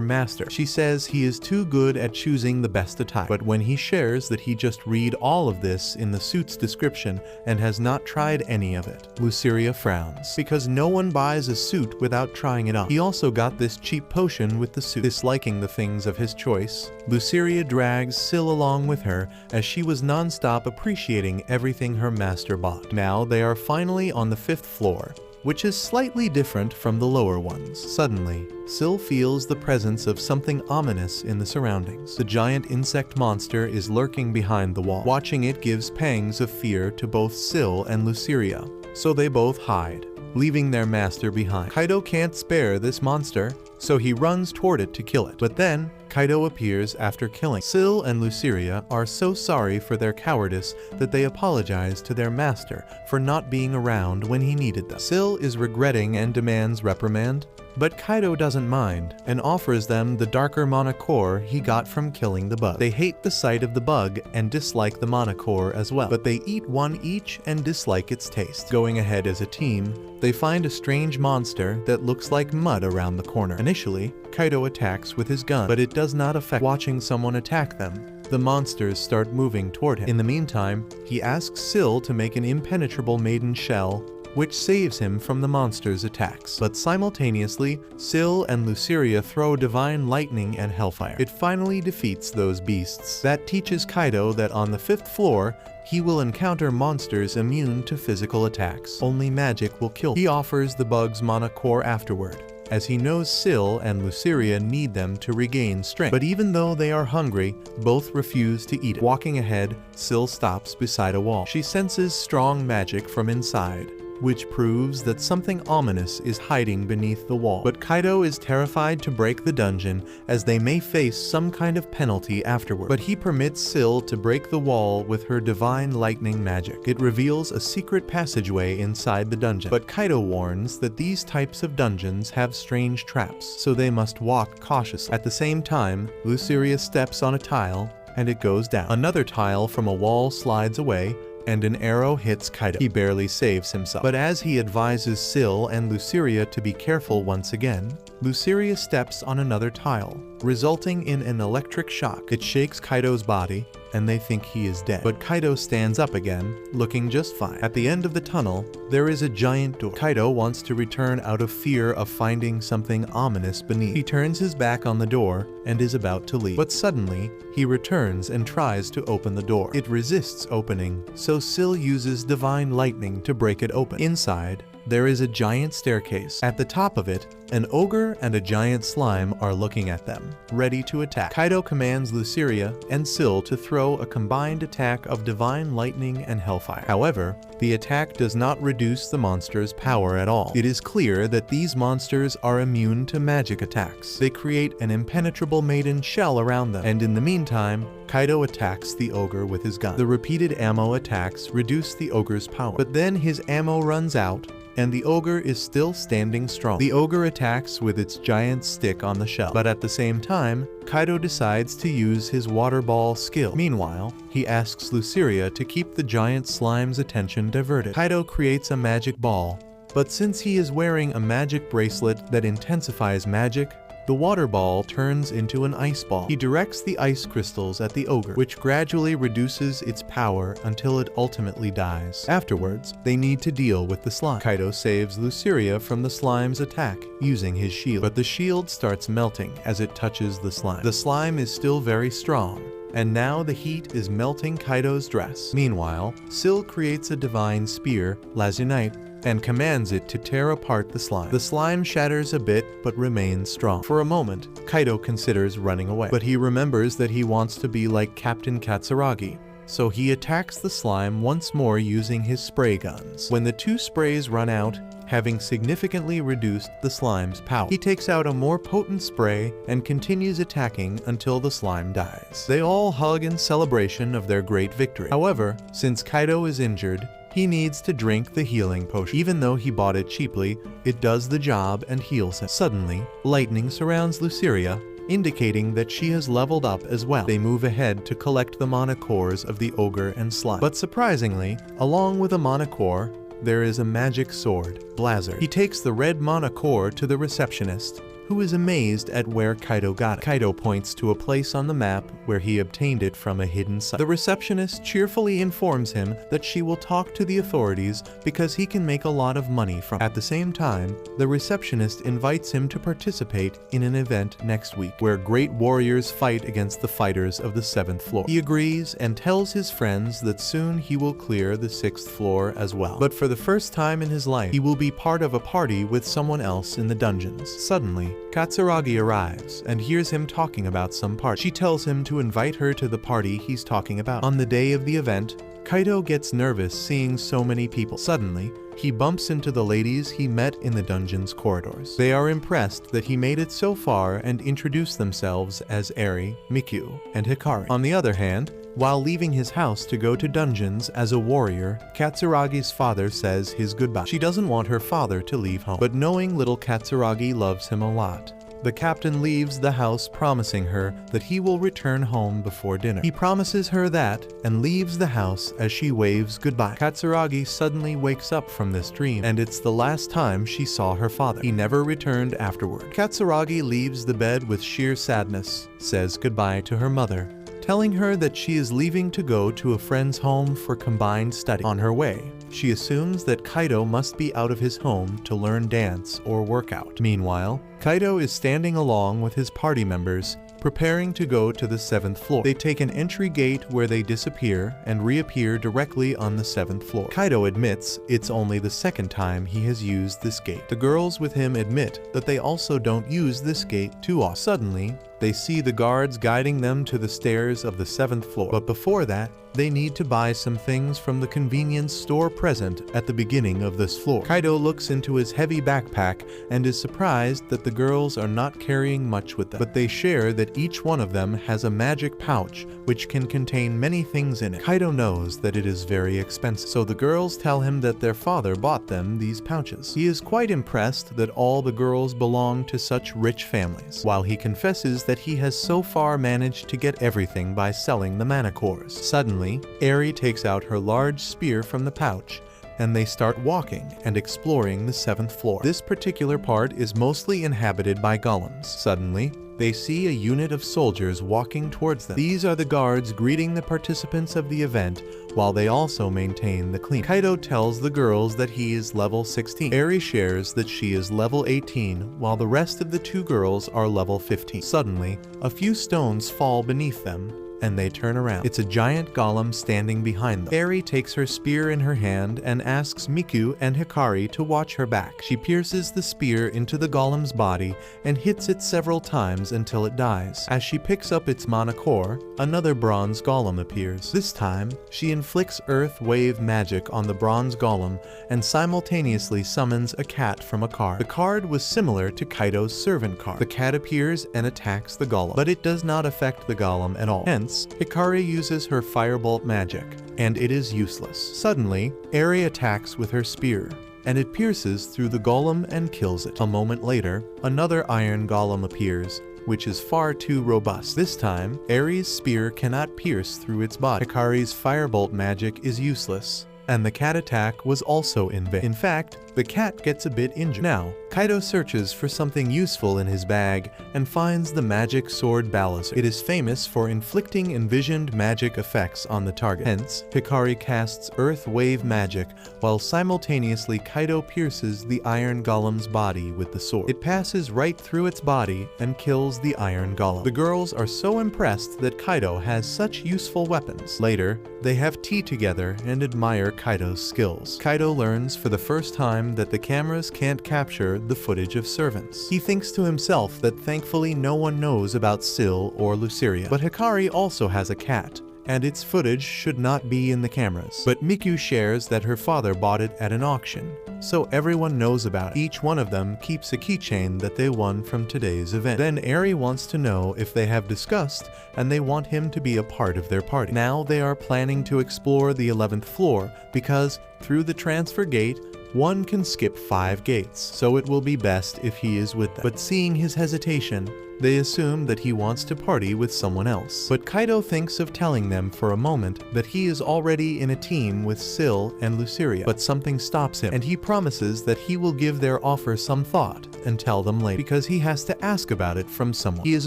master. She says he is too good at choosing the best attack. But when he shares that he just read all of this in the suit's description and has not tried any of it, Luciria frowns, because no one buys a suit without trying it on. He also got this cheap potion with the suit. Disliking the things of his choice, Luciria drags Sill along with her as she was non-stop appreciating everything her master bought. Now they are finally on the 5th floor, which is slightly different from the lower ones. Suddenly, Sill feels the presence of something ominous in the surroundings. The giant insect monster is lurking behind the wall. Watching it gives pangs of fear to both Sill and Luciria, so they both hide, leaving their master behind. Kaido can't spare this monster, so he runs toward it to kill it. But then, Kaido appears after killing. Syl and Luceria are so sorry for their cowardice that they apologize to their master for not being around when he needed them. Syl is regretting and demands reprimand, but Kaido doesn't mind and offers them the darker mana core he got from killing the bug. They hate the sight of the bug and dislike the mana core as well, but they eat one each and dislike its taste. Going ahead as a team, they find a strange monster that looks like mud around the corner. Initially, Kaido attacks with his gun, but it does not affect watching someone attack them. The monsters start moving toward him. In the meantime, he asks Syl to make an impenetrable maiden shell, which saves him from the monster's attacks. But simultaneously, Syl and Luceria throw divine lightning and hellfire. It finally defeats those beasts. That teaches Kaido that on the 5th floor, he will encounter monsters immune to physical attacks. Only magic will kill them. He offers the bug's mana core afterward, as he knows Syl and Luceria need them to regain strength. But even though they are hungry, both refuse to eat it. Walking ahead, Syl stops beside a wall. She senses strong magic from inside, which proves that something ominous is hiding beneath the wall. But Kaido is terrified to break the dungeon, as they may face some kind of penalty afterward. But he permits Syl to break the wall with her divine lightning magic. It reveals a secret passageway inside the dungeon. But Kaido warns that these types of dungeons have strange traps, so they must walk cautiously. At the same time, Luceria steps on a tile, and it goes down. Another tile from a wall slides away, and an arrow hits Kaido. He barely saves himself. But as he advises Syl and Luceria to be careful once again, Luceria steps on another tile, resulting in an electric shock. It shakes Kaido's body, and they think he is dead. But Kaido stands up again, looking just fine. At the end of the tunnel, there is a giant door. Kaido wants to return out of fear of finding something ominous beneath. He turns his back on the door and is about to leave. But suddenly, he returns and tries to open the door. It resists opening, so Syl uses divine lightning to break it open. Inside, there is a giant staircase. At the top of it, an ogre and a giant slime are looking at them, ready to attack. Kaido commands Luceria and Syl to throw a combined attack of divine lightning and hellfire. However, the attack does not reduce the monster's power at all. It is clear that these monsters are immune to magic attacks. They create an impenetrable maiden shell around them, and in the meantime, Kaido attacks the ogre with his gun. The repeated ammo attacks reduce the ogre's power, but then his ammo runs out, and the ogre is still standing strong. The ogre attacks with its giant stick on the shell, but at the same time, Kaido decides to use his water ball skill. Meanwhile, he asks Luceria to keep the giant slime's attention diverted. Kaido creates a magic ball, but since he is wearing a magic bracelet that intensifies magic, the water ball turns into an ice ball. He directs the ice crystals at the ogre, which gradually reduces its power until it ultimately dies. Afterwards, they need to deal with the slime. Kaido saves Luceria from the slime's attack using his shield, but the shield starts melting as it touches the slime. The slime is still very strong, and now the heat is melting Kaido's dress. Meanwhile, Syl creates a divine spear, Lazunite, and commands it to tear apart the slime. The slime shatters a bit but remains strong. For a moment, Kaido considers running away, but he remembers that he wants to be like Captain Katsuragi, so he attacks the slime once more using his spray guns. When the two sprays run out, having significantly reduced the slime's power, he takes out a more potent spray and continues attacking until the slime dies. They all hug in celebration of their great victory. However, since Kaido is injured, he needs to drink the healing potion. Even though he bought it cheaply, it does the job and heals him. Suddenly, lightning surrounds Luceria, indicating that she has leveled up as well. They move ahead to collect the mana cores of the ogre and slime. But surprisingly, along with a mana core, there is a magic sword, Blazer. He takes the red mana core to the receptionist, who is amazed at where Kaido got it. Kaido points to a place on the map where he obtained it from a hidden site. The receptionist cheerfully informs him that she will talk to the authorities because he can make a lot of money from it. At the same time, the receptionist invites him to participate in an event next week where great warriors fight against the fighters of the 7th floor. He agrees and tells his friends that soon he will clear the 6th floor as well. But for the first time in his life, he will be part of a party with someone else in the dungeons. Suddenly, Katsuragi arrives and hears him talking about some party. She tells him to invite her to the party he's talking about. On the day of the event, Kaido gets nervous seeing so many people. Suddenly, he bumps into the ladies he met in the dungeon's corridors. They are impressed that he made it so far and introduce themselves as Eri, Mikyu, and Hikari. On the other hand, while leaving his house to go to dungeons as a warrior, Katsuragi's father says his goodbye. She doesn't want her father to leave home, but knowing little Katsuragi loves him a lot, the captain leaves the house promising her that he will return home before dinner. He promises her that and leaves the house as she waves goodbye. Katsuragi suddenly wakes up from this dream, and it's the last time she saw her father. He never returned afterward. Katsuragi leaves the bed with sheer sadness, says goodbye to her mother, telling her that she is leaving to go to a friend's home for combined study. On her way, she assumes that Kaido must be out of his home to learn dance or workout. Meanwhile, Kaido is standing along with his party members, preparing to go to the 7th floor. They take an entry gate where they disappear and reappear directly on the 7th floor. Kaido admits it's only the second time he has used this gate. The girls with him admit that they also don't use this gate too often. Suddenly, they see the guards guiding them to the stairs of the 7th floor. But before that, they need to buy some things from the convenience store present at the beginning of this floor. Kaido looks into his heavy backpack and is surprised that the girls are not carrying much with them, but they share that each one of them has a magic pouch which can contain many things in it. Kaido knows that it is very expensive, so the girls tell him that their father bought them these pouches. He is quite impressed that all the girls belong to such rich families, while he confesses that he has so far managed to get everything by selling the mana cores. Suddenly, Eri takes out her large spear from the pouch, and they start walking and exploring the 7th floor. This particular part is mostly inhabited by golems. Suddenly, they see a unit of soldiers walking towards them. These are the guards greeting the participants of the event, while they also maintain the clean. Kaido tells the girls that he is level 16. Eri shares that she is level 18, while the rest of the 2 girls are level 15. Suddenly, a few stones fall beneath them, and they turn around. It's a giant golem standing behind them. Eri takes her spear in her hand and asks Mikyu and Hikari to watch her back. She pierces the spear into the golem's body and hits it several times until it dies. As she picks up its mana core, another bronze golem appears. This time, she inflicts earth wave magic on the bronze golem and simultaneously summons a cat from a card. The card was similar to Kaido's servant card. The cat appears and attacks the golem, but it does not affect the golem at all. Hence, Hikari uses her firebolt magic, and it is useless. Suddenly, Eri attacks with her spear, and it pierces through the golem and kills it. A moment later, another iron golem appears, which is far too robust. This time, Eri's spear cannot pierce through its body. Hikari's firebolt magic is useless, and the cat attack was also in vain. In fact, the cat gets a bit injured. Now, Kaido searches for something useful in his bag and finds the magic sword Balazer. It is famous for inflicting envisioned magic effects on the target. Hence, Hikari casts earth wave magic, while simultaneously Kaido pierces the iron golem's body with the sword. It passes right through its body and kills the iron golem. The girls are so impressed that Kaido has such useful weapons. Later, they have tea together and admire Kaido's skills. Kaido learns for the first time that the cameras can't capture the footage of servants. He thinks to himself that thankfully no one knows about Syl or Luceria. But Hikari also has a cat, and its footage should not be in the cameras. But Mikyu shares that her father bought it at an auction, so everyone knows about it. Each one of them keeps a keychain that they won from today's event. Then Eri wants to know if they have discussed, and they want him to be a part of their party. Now they are planning to explore the 11th floor, because through the transfer gate, one can skip 5 gates, so it will be best if he is with them. But seeing his hesitation, they assume that he wants to party with someone else. But Kaido thinks of telling them for a moment that he is already in a team with Syl and Luceria, but something stops him, and he promises that he will give their offer some thought and tell them later, because he has to ask about it from someone. He is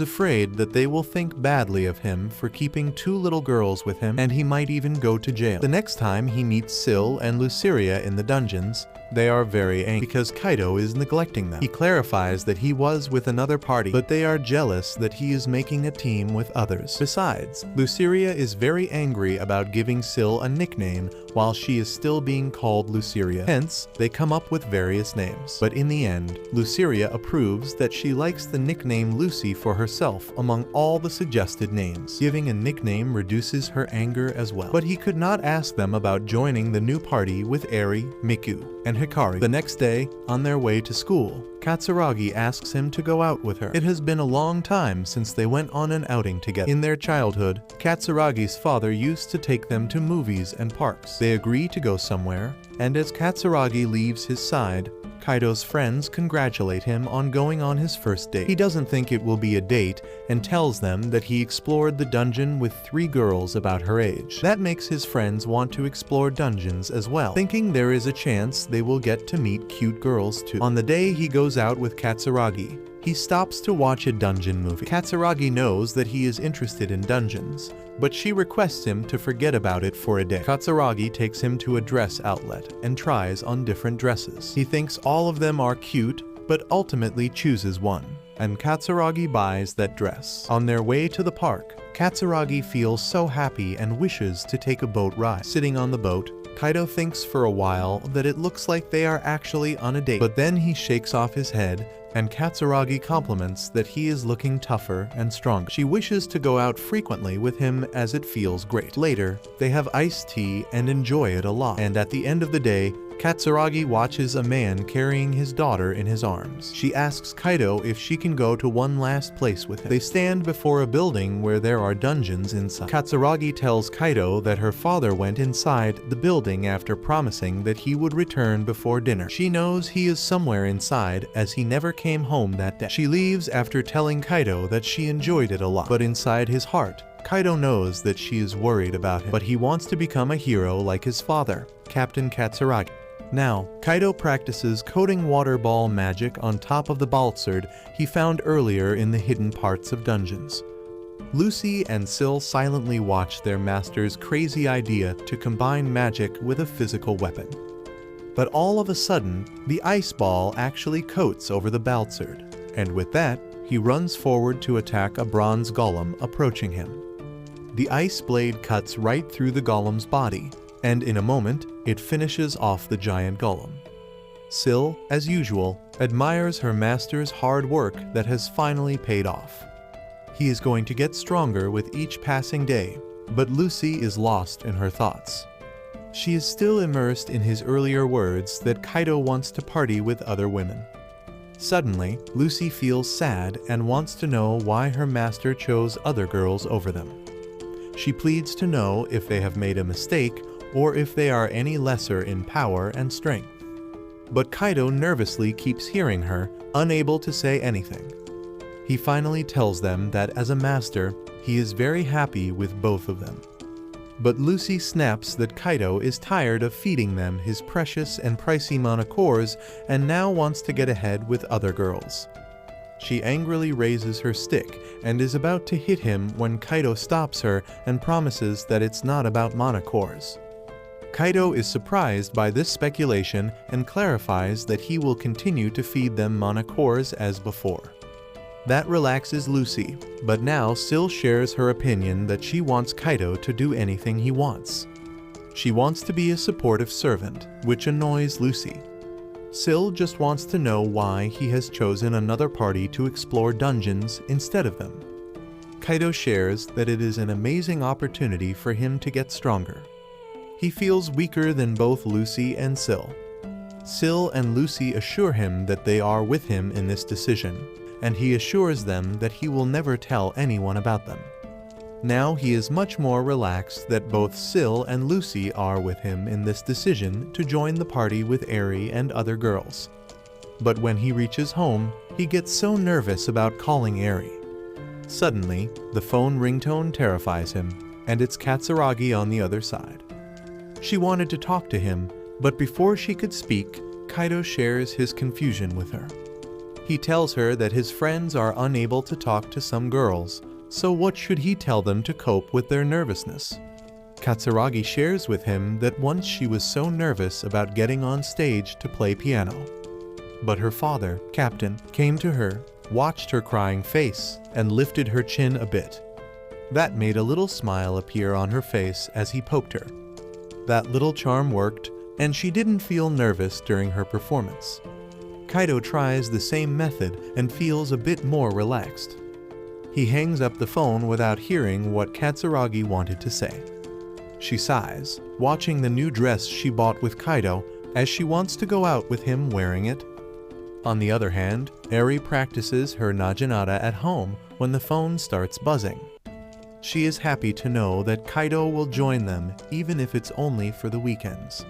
afraid that they will think badly of him for keeping 2 little girls with him, and he might even go to jail. The next time he meets Syl and Luceria in the dungeons, they are very angry because Kaido is neglecting them. He clarifies that he was with another party, but they are jealous that he is making a team with others. Besides, Luceria is very angry about giving Syl a nickname while she is still being called Luceria. Hence, they come up with various names. But in the end, Luceria approves that she likes the nickname Lucy for herself among all the suggested names. Giving a nickname reduces her anger as well. But he could not ask them about joining the new party with Eri, Miku, and Hikari. The next day, on their way to school, Katsuragi asks him to go out with her. It has been a long time since they went on an outing together. In their childhood, Katsuragi's father used to take them to movies and parks. They agree to go somewhere, and as Katsuragi leaves his side, Kaido's friends congratulate him on going on his first date. He doesn't think it will be a date and tells them that he explored the dungeon with 3 girls about her age. That makes his friends want to explore dungeons as well, thinking there is a chance they will get to meet cute girls too. On the day he goes out with Katsuragi, he stops to watch a dungeon movie. Katsuragi knows that he is interested in dungeons, but she requests him to forget about it for a day. Katsuragi takes him to a dress outlet and tries on different dresses. He thinks all of them are cute, but ultimately chooses one, and Katsuragi buys that dress. On their way to the park, Katsuragi feels so happy and wishes to take a boat ride. Sitting on the boat, Kaido thinks for a while that it looks like they are actually on a date, but then he shakes off his head and Katsuragi compliments that he is looking tougher and stronger. She wishes to go out frequently with him as it feels great. Later, they have iced tea and enjoy it a lot, and at the end of the day, Katsuragi watches a man carrying his daughter in his arms. She asks Kaido if she can go to one last place with him. They stand before a building where there are dungeons inside. Katsuragi tells Kaido that her father went inside the building after promising that he would return before dinner. She knows he is somewhere inside as he never came home that day. She leaves after telling Kaido that she enjoyed it a lot, but inside his heart, Kaido knows that she is worried about him, but he wants to become a hero like his father, Captain Katsuragi. Now, Kaido practices coating water ball magic on top of the baltzard he found earlier in the hidden parts of dungeons. Lucy and Syl silently watch their master's crazy idea to combine magic with a physical weapon. But all of a sudden, the ice ball actually coats over the baltzard, and with that, he runs forward to attack a bronze golem approaching him. The ice blade cuts right through the golem's body, and in a moment, it finishes off the giant golem. Syl, as usual, admires her master's hard work that has finally paid off. He is going to get stronger with each passing day, but Lucy is lost in her thoughts. She is still immersed in his earlier words that Kaido wants to party with other women. Suddenly, Lucy feels sad and wants to know why her master chose other girls over them. She pleads to know if they have made a mistake or if they are any lesser in power and strength. But Kaido nervously keeps hearing her, unable to say anything. He finally tells them that as a master, he is very happy with both of them. But Lucy snaps that Kaido is tired of feeding them his precious and pricey monocores and now wants to get ahead with other girls. She angrily raises her stick and is about to hit him when Kaido stops her and promises that it's not about monocores. Kaido is surprised by this speculation and clarifies that he will continue to feed them monocores as before. That relaxes Lucy, but now Syl shares her opinion that she wants Kaido to do anything he wants. She wants to be a supportive servant, which annoys Lucy. Syl just wants to know why he has chosen another party to explore dungeons instead of them. Kaido shares that it is an amazing opportunity for him to get stronger. He feels weaker than both Lucy and Syl. Syl and Lucy assure him that they are with him in this decision, and he assures them that he will never tell anyone about them. Now he is much more relaxed that both Syl and Lucy are with him in this decision to join the party with Eri and other girls. But when he reaches home, he gets so nervous about calling Eri. Suddenly, the phone ringtone terrifies him, and it's Katsuragi on the other side. She wanted to talk to him, but before she could speak, Kaido shares his confusion with her. He tells her that his friends are unable to talk to some girls, so what should he tell them to cope with their nervousness? Katsuragi shares with him that once she was so nervous about getting on stage to play piano. But her father, Captain, came to her, watched her crying face, and lifted her chin a bit. That made a little smile appear on her face as he poked her. That little charm worked, and she didn't feel nervous during her performance. Kaido tries the same method and feels a bit more relaxed. He hangs up the phone without hearing what Katsuragi wanted to say. She sighs, watching the new dress she bought with Kaido, as she wants to go out with him wearing it. On the other hand, Eri practices her Naginata at home when the phone starts buzzing. She is happy to know that Kaido will join them even if it's only for the weekends.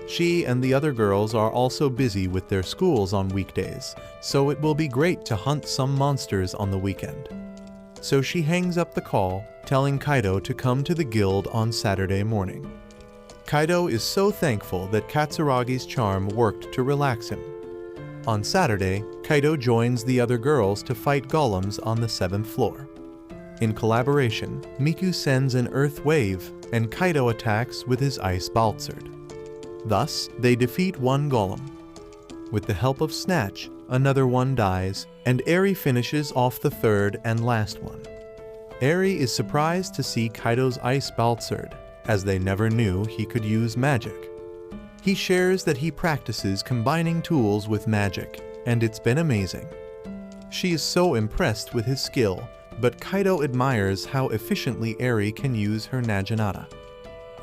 She and the other girls are also busy with their schools on weekdays, so it will be great to hunt some monsters on the weekend. So she hangs up the call, telling Kaido to come to the guild on Saturday morning. Kaido is so thankful that Katsuragi's charm worked to relax him. On Saturday, Kaido joins the other girls to fight golems on the 7th floor. In collaboration, Miku sends an earth wave, and Kaido attacks with his ice baltzard. Thus, they defeat one golem. With the help of Snatch, another one dies, and Eri finishes off the third and last one. Eri is surprised to see Kaido's ice baltzard, as they never knew he could use magic. He shares that he practices combining tools with magic, and it's been amazing. She is so impressed with his skill, but Kaido admires how efficiently Eri can use her Naginata.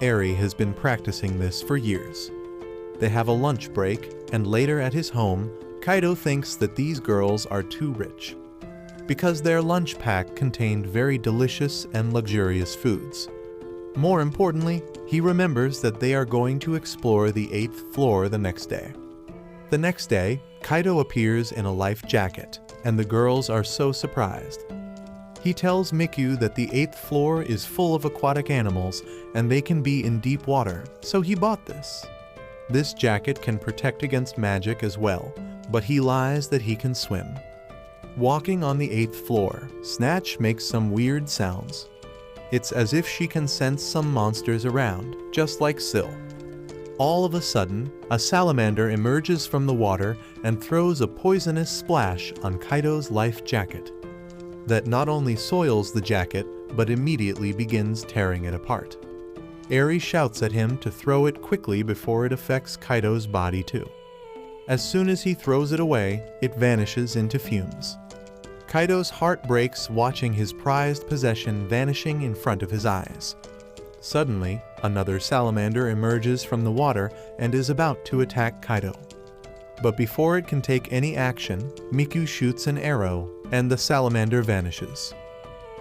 Eri has been practicing this for years. They have a lunch break, and later at his home, Kaido thinks that these girls are too rich, because their lunch pack contained very delicious and luxurious foods. More importantly, he remembers that they are going to explore the 8th floor the next day. The next day, Kaido appears in a life jacket, and the girls are so surprised. He tells Miku that the 8th floor is full of aquatic animals and they can be in deep water, so he bought this. This jacket can protect against magic as well, but he lies that he can swim. Walking on the 8th floor, Snatch makes some weird sounds. It's as if she can sense some monsters around, just like Syl. All of a sudden, a salamander emerges from the water and throws a poisonous splash on Kaido's life jacket. That not only soils the jacket, but immediately begins tearing it apart. Eri shouts at him to throw it quickly before it affects Kaido's body too. As soon as he throws it away, it vanishes into fumes. Kaido's heart breaks watching his prized possession vanishing in front of his eyes. Suddenly, another salamander emerges from the water and is about to attack Kaido. But before it can take any action, Miku shoots an arrow, and the salamander vanishes.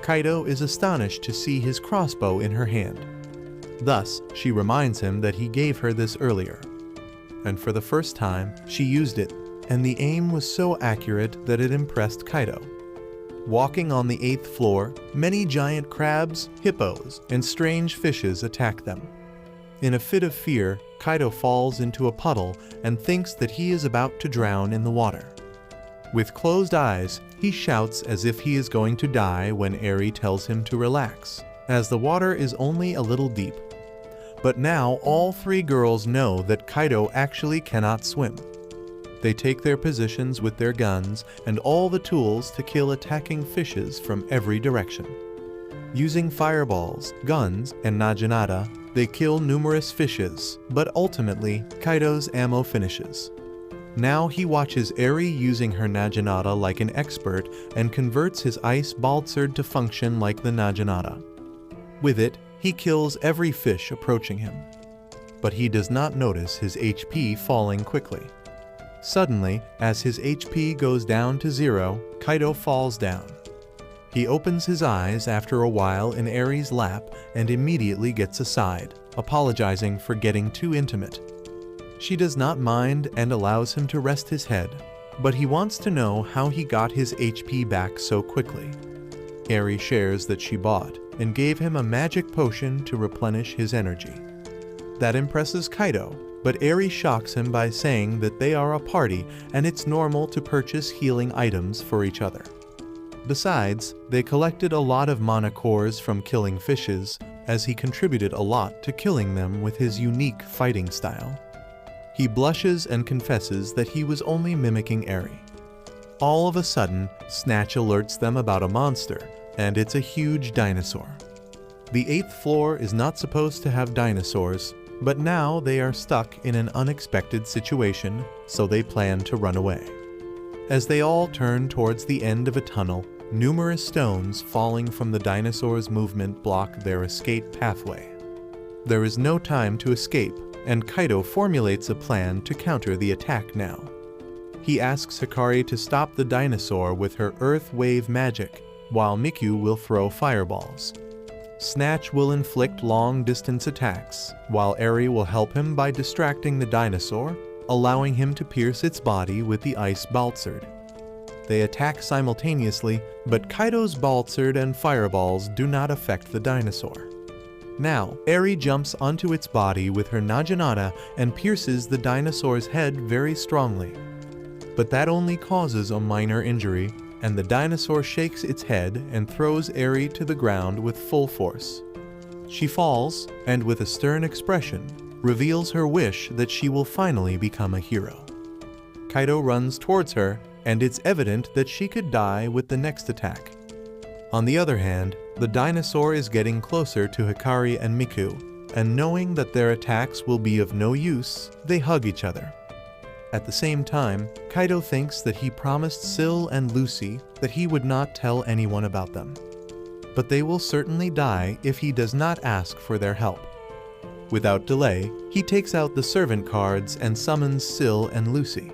Kaido is astonished to see his crossbow in her hand. Thus, she reminds him that he gave her this earlier. And for the first time, she used it, and the aim was so accurate that it impressed Kaido. Walking on the 8th floor, many giant crabs, hippos, and strange fishes attack them. In a fit of fear, Kaido falls into a puddle and thinks that he is about to drown in the water. With closed eyes, he shouts as if he is going to die when Eri tells him to relax, as the water is only a little deep. But now all three girls know that Kaido actually cannot swim. They take their positions with their guns and all the tools to kill attacking fishes from every direction. Using fireballs, guns, and Naginata, they kill numerous fishes, but ultimately, Kaido's ammo finishes. Now he watches Eri using her Naginata like an expert and converts his ice baltzard to function like the Naginata. With it, he kills every fish approaching him. But he does not notice his HP falling quickly. Suddenly, as his HP goes down to 0, Kaido falls down. He opens his eyes after a while in Eri's lap and immediately gets aside, apologizing for getting too intimate. She does not mind and allows him to rest his head, but he wants to know how he got his HP back so quickly. Eri shares that she bought and gave him a magic potion to replenish his energy. That impresses Kaido, but Eri shocks him by saying that they are a party and it's normal to purchase healing items for each other. Besides, they collected a lot of mana cores from killing fishes, as he contributed a lot to killing them with his unique fighting style. He blushes and confesses that he was only mimicking Eri. All of a sudden, Snatch alerts them about a monster, and it's a huge dinosaur. The 8th floor is not supposed to have dinosaurs, But now they are stuck in an unexpected situation, so they plan to run away. As they all turn towards the end of a tunnel, numerous stones falling from the dinosaurs' movement block their escape pathway. There is no time to escape, and Kaido formulates a plan to counter the attack now. He asks Hikari to stop the dinosaur with her earth wave magic, while Miku will throw fireballs. Snatch will inflict long-distance attacks, while Eri will help him by distracting the dinosaur, allowing him to pierce its body with the ice baltzard. They attack simultaneously, but Kaido's baltzard and fireballs do not affect the dinosaur. Now, Eri jumps onto its body with her Naginata and pierces the dinosaur's head very strongly. But that only causes a minor injury, and the dinosaur shakes its head and throws Eri to the ground with full force. She falls, and with a stern expression, reveals her wish that she will finally become a hero. Kaido runs towards her, and it's evident that she could die with the next attack. On the other hand, the dinosaur is getting closer to Hikari and Miku, and knowing that their attacks will be of no use, they hug each other. At the same time, Kaido thinks that he promised Syl and Lucy that he would not tell anyone about them. But they will certainly die if he does not ask for their help. Without delay, he takes out the servant cards and summons Syl and Lucy.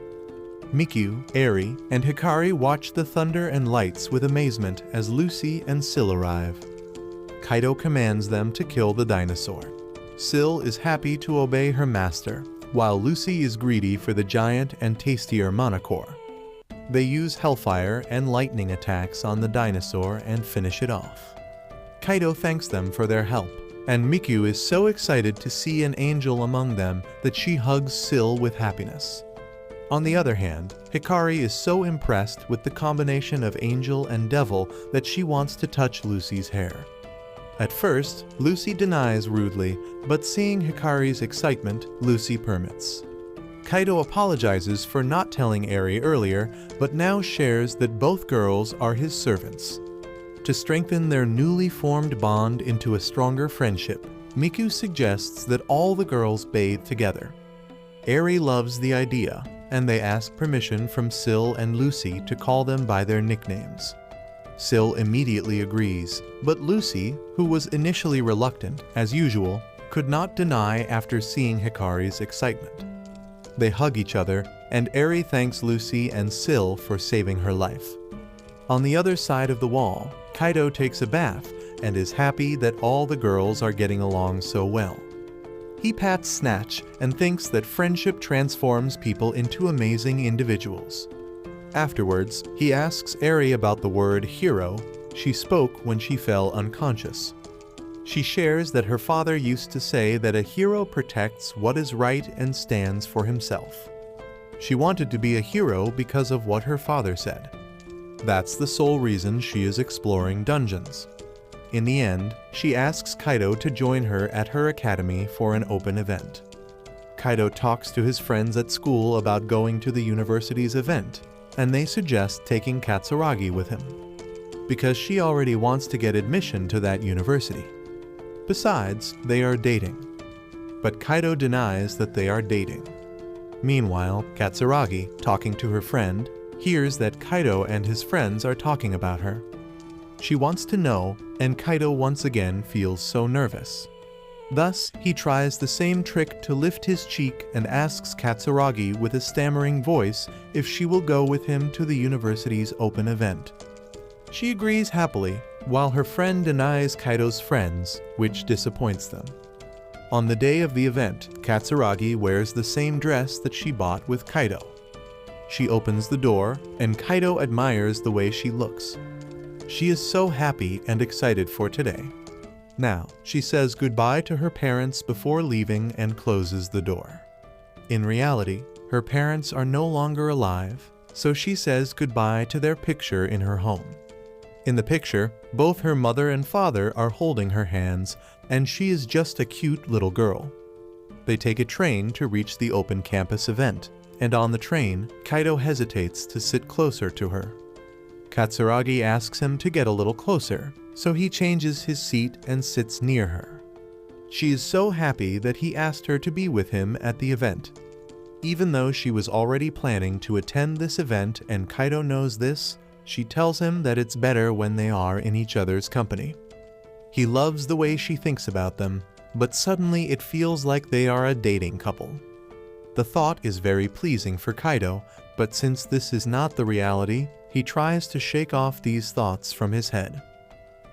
Miku, Eri, and Hikari watch the thunder and lights with amazement as Lucy and Syl arrive. Kaido commands them to kill the dinosaur. Syl is happy to obey her master, while Lucy is greedy for the giant and tastier Monocore. They use hellfire and lightning attacks on the dinosaur and finish it off. Kaido thanks them for their help, and Miku is so excited to see an angel among them that she hugs Syl with happiness. On the other hand, Hikari is so impressed with the combination of angel and devil that she wants to touch Lucy's hair. At first, Lucy denies rudely, but seeing Hikari's excitement, Lucy permits. Kaido apologizes for not telling Eri earlier, but now shares that both girls are his servants. To strengthen their newly formed bond into a stronger friendship, Miku suggests that all the girls bathe together. Eri loves the idea, and they ask permission from Syl and Lucy to call them by their nicknames. Syl immediately agrees, but Lucy, who was initially reluctant, as usual, could not deny after seeing Hikari's excitement. They hug each other, and Eri thanks Lucy and Syl for saving her life. On the other side of the wall, Kaido takes a bath and is happy that all the girls are getting along so well. He pats Snatch and thinks that friendship transforms people into amazing individuals. Afterwards, he asks Eri about the word hero she spoke when she fell unconscious. She shares that her father used to say that a hero protects what is right and stands for himself. She wanted to be a hero because of what her father said. That's the sole reason she is exploring dungeons. In the end, she asks Kaido to join her at her academy for an open event. Kaido talks to his friends at school about going to the university's event, and they suggest taking Katsuragi with him, because she already wants to get admission to that university. Besides, they are dating. But Kaido denies that they are dating. Meanwhile, Katsuragi, talking to her friend, hears that Kaido and his friends are talking about her. She wants to know, and Kaido once again feels so nervous. Thus, he tries the same trick to lift his cheek and asks Katsuragi with a stammering voice if she will go with him to the university's open event. She agrees happily, while her friend denies Kaido's friends, which disappoints them. On the day of the event, Katsuragi wears the same dress that she bought with Kaido. She opens the door, and Kaido admires the way she looks. She is so happy and excited for today. Now, she says goodbye to her parents before leaving and closes the door. In reality, her parents are no longer alive, so she says goodbye to their picture in her home. In the picture, both her mother and father are holding her hands, and she is just a cute little girl. They take a train to reach the open campus event, and on the train, Kaido hesitates to sit closer to her. Katsuragi asks him to get a little closer, so he changes his seat and sits near her. She is so happy that he asked her to be with him at the event. Even though she was already planning to attend this event and Kaido knows this, she tells him that it's better when they are in each other's company. He loves the way she thinks about them, but suddenly it feels like they are a dating couple. The thought is very pleasing for Kaido, but since this is not the reality, he tries to shake off these thoughts from his head.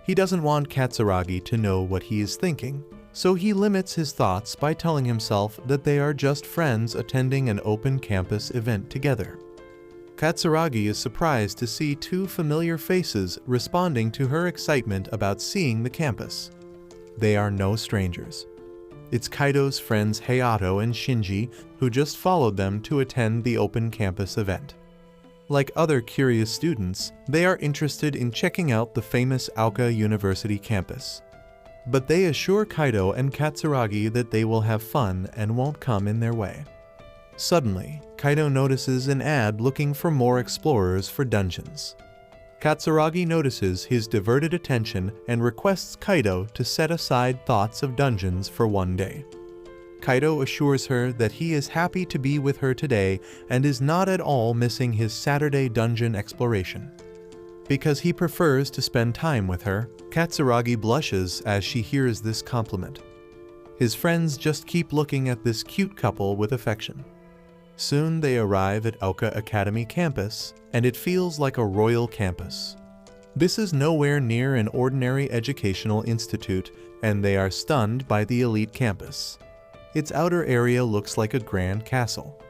He doesn't want Katsuragi to know what he is thinking, so he limits his thoughts by telling himself that they are just friends attending an open campus event together. Katsuragi is surprised to see two familiar faces responding to her excitement about seeing the campus. They are no strangers. It's Kaido's friends Hayato and Shinji who just followed them to attend the open campus event. Like other curious students, they are interested in checking out the famous Aoka University campus. But they assure Kaido and Katsuragi that they will have fun and won't come in their way. Suddenly, Kaido notices an ad looking for more explorers for dungeons. Katsuragi notices his diverted attention and requests Kaido to set aside thoughts of dungeons for one day. Kaido assures her that he is happy to be with her today and is not at all missing his Saturday dungeon exploration. Because he prefers to spend time with her, Katsuragi blushes as she hears this compliment. His friends just keep looking at this cute couple with affection. Soon they arrive at Aoka Academy campus, and it feels like a royal campus. This is nowhere near an ordinary educational institute, and they are stunned by the elite campus. Its outer area looks like a grand castle.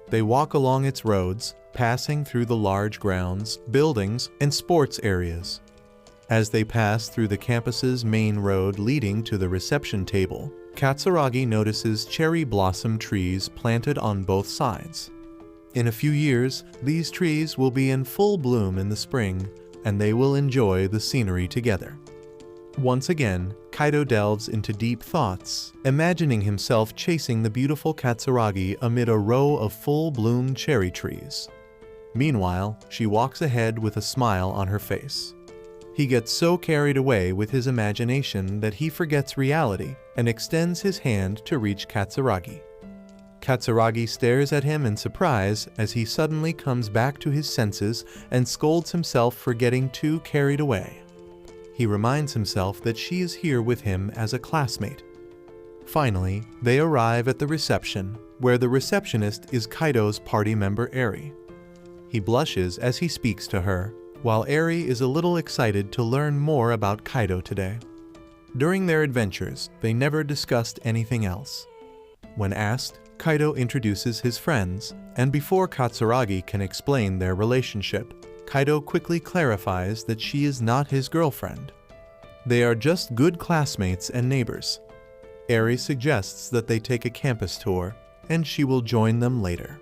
They walk along its roads, passing through the large grounds, buildings, and sports areas. As they pass through the campus's main road leading to the reception table, Katsuragi notices cherry blossom trees planted on both sides. In a few years, these trees will be in full bloom in the spring, and they will enjoy the scenery together. Once again, Kaido delves into deep thoughts, imagining himself chasing the beautiful Katsuragi amid a row of full-bloom cherry trees. Meanwhile, she walks ahead with a smile on her face. He gets so carried away with his imagination that he forgets reality and extends his hand to reach Katsuragi. Katsuragi stares at him in surprise as he suddenly comes back to his senses and scolds himself for getting too carried away. He reminds himself that she is here with him as a classmate. Finally, they arrive at the reception, where the receptionist is Kaido's party member Eri. He blushes as he speaks to her, while Eri is a little excited to learn more about Kaido today. During their adventures, they never discussed anything else. When asked, Kaido introduces his friends, and before Katsuragi can explain their relationship, Kaido quickly clarifies that she is not his girlfriend. They are just good classmates and neighbors. Eri suggests that they take a campus tour, and she will join them later.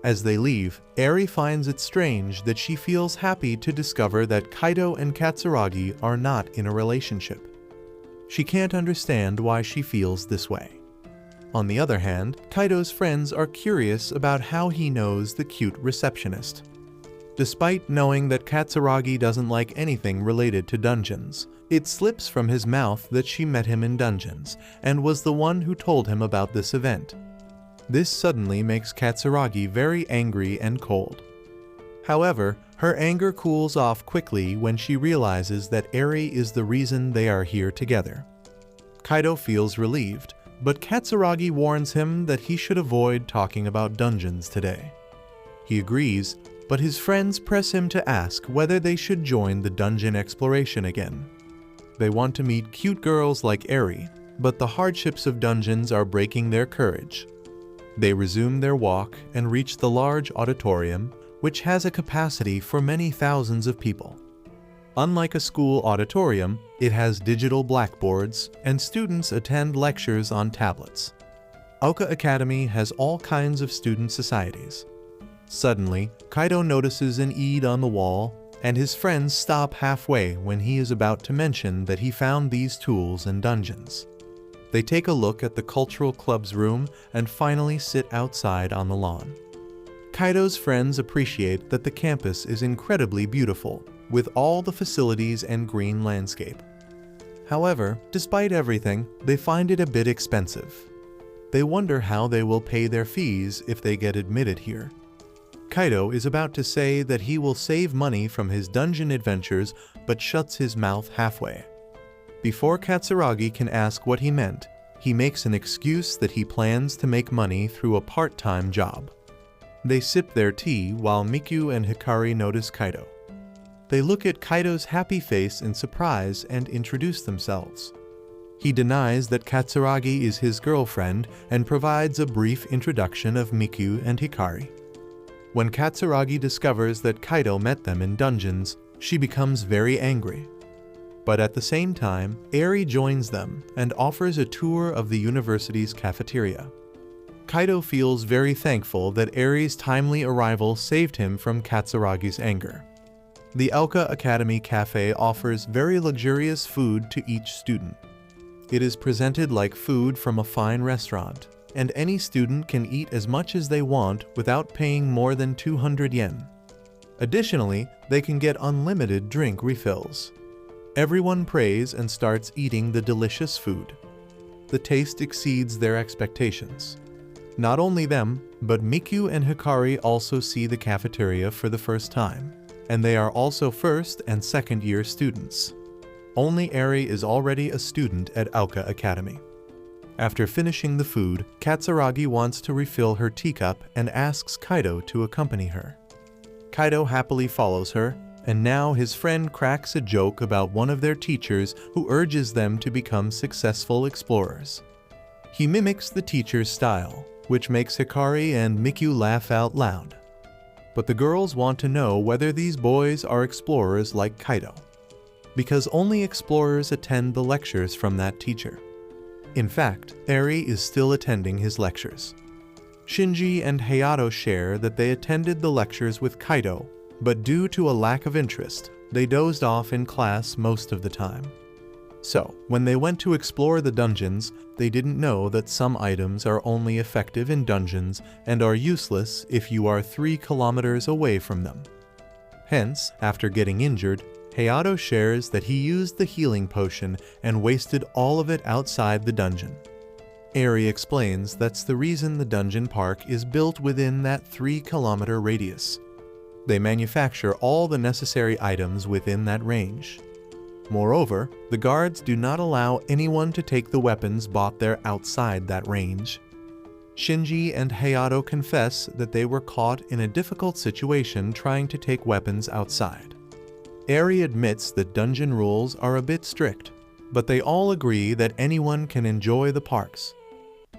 As they leave, Eri finds it strange that she feels happy to discover that Kaido and Katsuragi are not in a relationship. She can't understand why she feels this way. On the other hand, Kaido's friends are curious about how he knows the cute receptionist. Despite knowing that Katsuragi doesn't like anything related to dungeons, it slips from his mouth that she met him in dungeons and was the one who told him about this event. This suddenly makes Katsuragi very angry and cold. However, her anger cools off quickly when she realizes that Eri is the reason they are here together. Kaido feels relieved, but Katsuragi warns him that he should avoid talking about dungeons today. He agrees, but his friends press him to ask whether they should join the dungeon exploration again. They want to meet cute girls like Eri, but the hardships of dungeons are breaking their courage. They resume their walk and reach the large auditorium, which has a capacity for many thousands of people. Unlike a school auditorium, it has digital blackboards, and students attend lectures on tablets. Aoka Academy has all kinds of student societies. Suddenly, Kaido notices an Eid on the wall, and his friends stop halfway when he is about to mention that he found these tools in dungeons. They take a look at the cultural club's room and finally sit outside on the lawn. Kaido's friends appreciate that the campus is incredibly beautiful, with all the facilities and green landscape. However, despite everything, they find it a bit expensive. They wonder how they will pay their fees if they get admitted here. Kaido is about to say that he will save money from his dungeon adventures, but shuts his mouth halfway. Before Katsuragi can ask what he meant, he makes an excuse that he plans to make money through a part-time job. They sip their tea while Mikyu and Hikari notice Kaido. They look at Kaido's happy face in surprise and introduce themselves. He denies that Katsuragi is his girlfriend and provides a brief introduction of Mikyu and Hikari. When Katsuragi discovers that Kaido met them in dungeons, she becomes very angry. But at the same time, Eri joins them and offers a tour of the university's cafeteria. Kaido feels very thankful that Eri's timely arrival saved him from Katsuragi's anger. The Alka Academy Cafe offers very luxurious food to each student. It is presented like food from a fine restaurant, and any student can eat as much as they want without paying more than 200 yen. Additionally, they can get unlimited drink refills. Everyone prays and starts eating the delicious food. The taste exceeds their expectations. Not only them, but Mikyu and Hikari also see the cafeteria for the first time, and they are also first and second year students. Only Eri is already a student at Alka Academy. After finishing the food, Katsuragi wants to refill her teacup and asks Kaido to accompany her. Kaido happily follows her, and now his friend cracks a joke about one of their teachers who urges them to become successful explorers. He mimics the teacher's style, which makes Hikari and Mikyu laugh out loud. But the girls want to know whether these boys are explorers like Kaido, because only explorers attend the lectures from that teacher. In fact, Eri is still attending his lectures. Shinji and Hayato share that they attended the lectures with Kaido, but due to a lack of interest, they dozed off in class most of the time. So, when they went to explore the dungeons, they didn't know that some items are only effective in dungeons and are useless if you are 3 kilometers away from them. Hence, after getting injured, Hayato shares that he used the healing potion and wasted all of it outside the dungeon. Eri explains that's the reason the dungeon park is built within that 3-kilometer radius. They manufacture all the necessary items within that range. Moreover, the guards do not allow anyone to take the weapons bought there outside that range. Shinji and Hayato confess that they were caught in a difficult situation trying to take weapons outside. Eri admits that dungeon rules are a bit strict, but they all agree that anyone can enjoy the parks.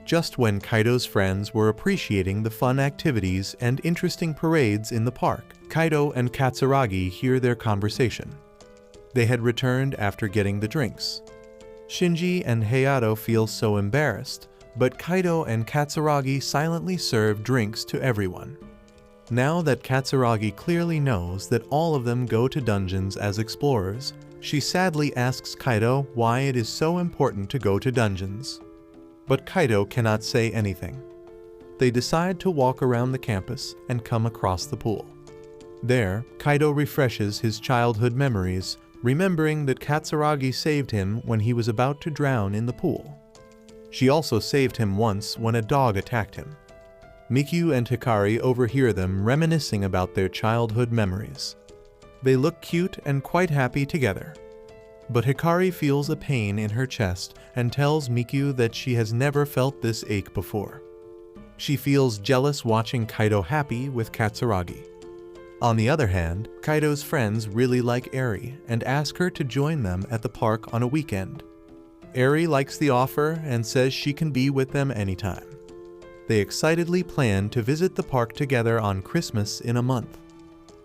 Just when Kaido's friends were appreciating the fun activities and interesting parades in the park, Kaido and Katsuragi hear their conversation. They had returned after getting the drinks. Shinji and Hayato feel so embarrassed, but Kaido and Katsuragi silently serve drinks to everyone. Now that Katsuragi clearly knows that all of them go to dungeons as explorers, she sadly asks Kaido why it is so important to go to dungeons. But Kaido cannot say anything. They decide to walk around the campus and come across the pool. There, Kaido refreshes his childhood memories, remembering that Katsuragi saved him when he was about to drown in the pool. She also saved him once when a dog attacked him. Mikyu and Hikari overhear them reminiscing about their childhood memories. They look cute and quite happy together. But Hikari feels a pain in her chest and tells Mikyu that she has never felt this ache before. She feels jealous watching Kaido happy with Katsuragi. On the other hand, Kaido's friends really like Eri and ask her to join them at the park on a weekend. Eri likes the offer and says she can be with them anytime. They excitedly plan to visit the park together on Christmas in a month.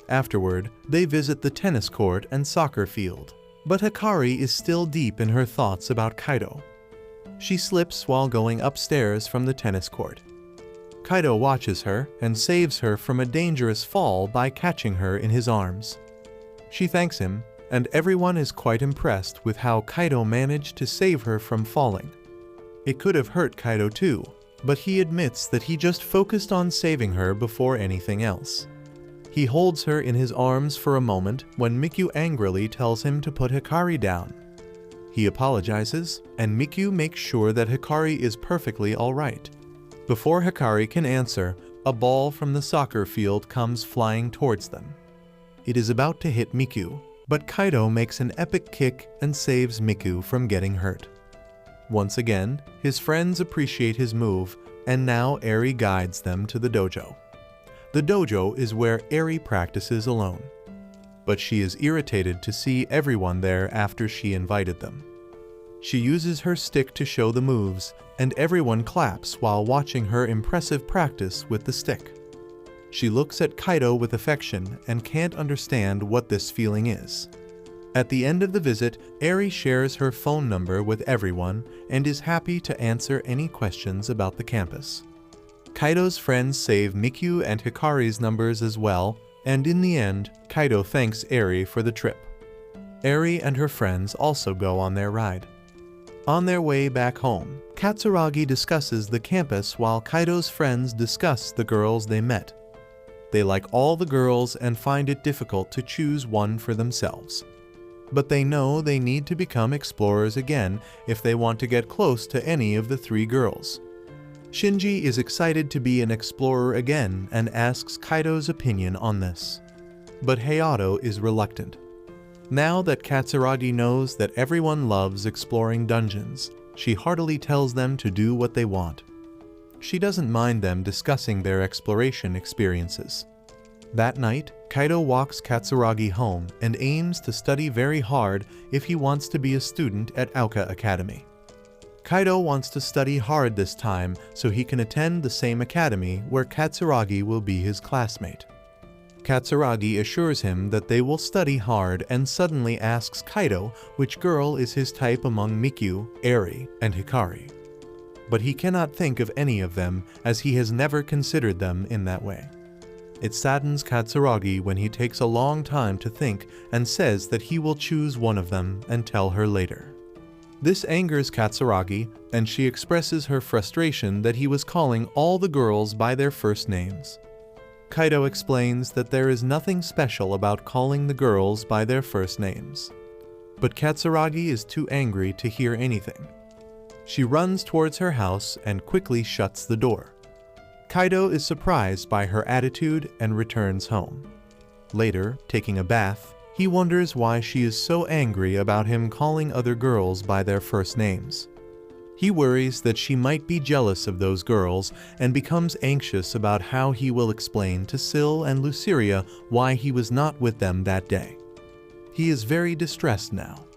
Afterward, they visit the tennis court and soccer field. But Hikari is still deep in her thoughts about Kaido. She slips while going upstairs from the tennis court. Kaido watches her and saves her from a dangerous fall by catching her in his arms. She thanks him, and everyone is quite impressed with how Kaido managed to save her from falling. It could have hurt Kaido too, but he admits that he just focused on saving her before anything else. He holds her in his arms for a moment when Mikyu angrily tells him to put Hikari down. He apologizes, and Mikyu makes sure that Hikari is perfectly alright. Before Hikari can answer, a ball from the soccer field comes flying towards them. It is about to hit Mikyu, but Kaido makes an epic kick and saves Mikyu from getting hurt. Once again, his friends appreciate his move, and now Eri guides them to the dojo. The dojo is where Eri practices alone, but she is irritated to see everyone there after she invited them. She uses her stick to show the moves, and everyone claps while watching her impressive practice with the stick. She looks at Kaido with affection and can't understand what this feeling is. At the end of the visit, Eri shares her phone number with everyone and is happy to answer any questions about the campus. Kaido's friends save Mikyu and Hikari's numbers as well, and in the end, Kaido thanks Eri for the trip. Eri and her friends also go on their ride. On their way back home, Katsuragi discusses the campus while Kaido's friends discuss the girls they met. They like all the girls and find it difficult to choose one for themselves. But they know they need to become explorers again if they want to get close to any of the three girls. Shinji is excited to be an explorer again and asks Kaido's opinion on this. But Hayato is reluctant. Now that Katsuragi knows that everyone loves exploring dungeons, she heartily tells them to do what they want. She doesn't mind them discussing their exploration experiences. That night, Kaido walks Katsuragi home and aims to study very hard if he wants to be a student at Aoka Academy. Kaido wants to study hard this time so he can attend the same academy where Katsuragi will be his classmate. Katsuragi assures him that they will study hard and suddenly asks Kaido which girl is his type among Mikyu, Eri, and Hikari. But he cannot think of any of them as he has never considered them in that way. It saddens Katsuragi when he takes a long time to think and says that he will choose one of them and tell her later. This angers Katsuragi, and she expresses her frustration that he was calling all the girls by their first names. Kaido explains that there is nothing special about calling the girls by their first names. But Katsuragi is too angry to hear anything. She runs towards her house and quickly shuts the door. Kaido is surprised by her attitude and returns home. Later, taking a bath, he wonders why she is so angry about him calling other girls by their first names. He worries that she might be jealous of those girls and becomes anxious about how he will explain to Syl and Luceria why he was not with them that day. He is very distressed now.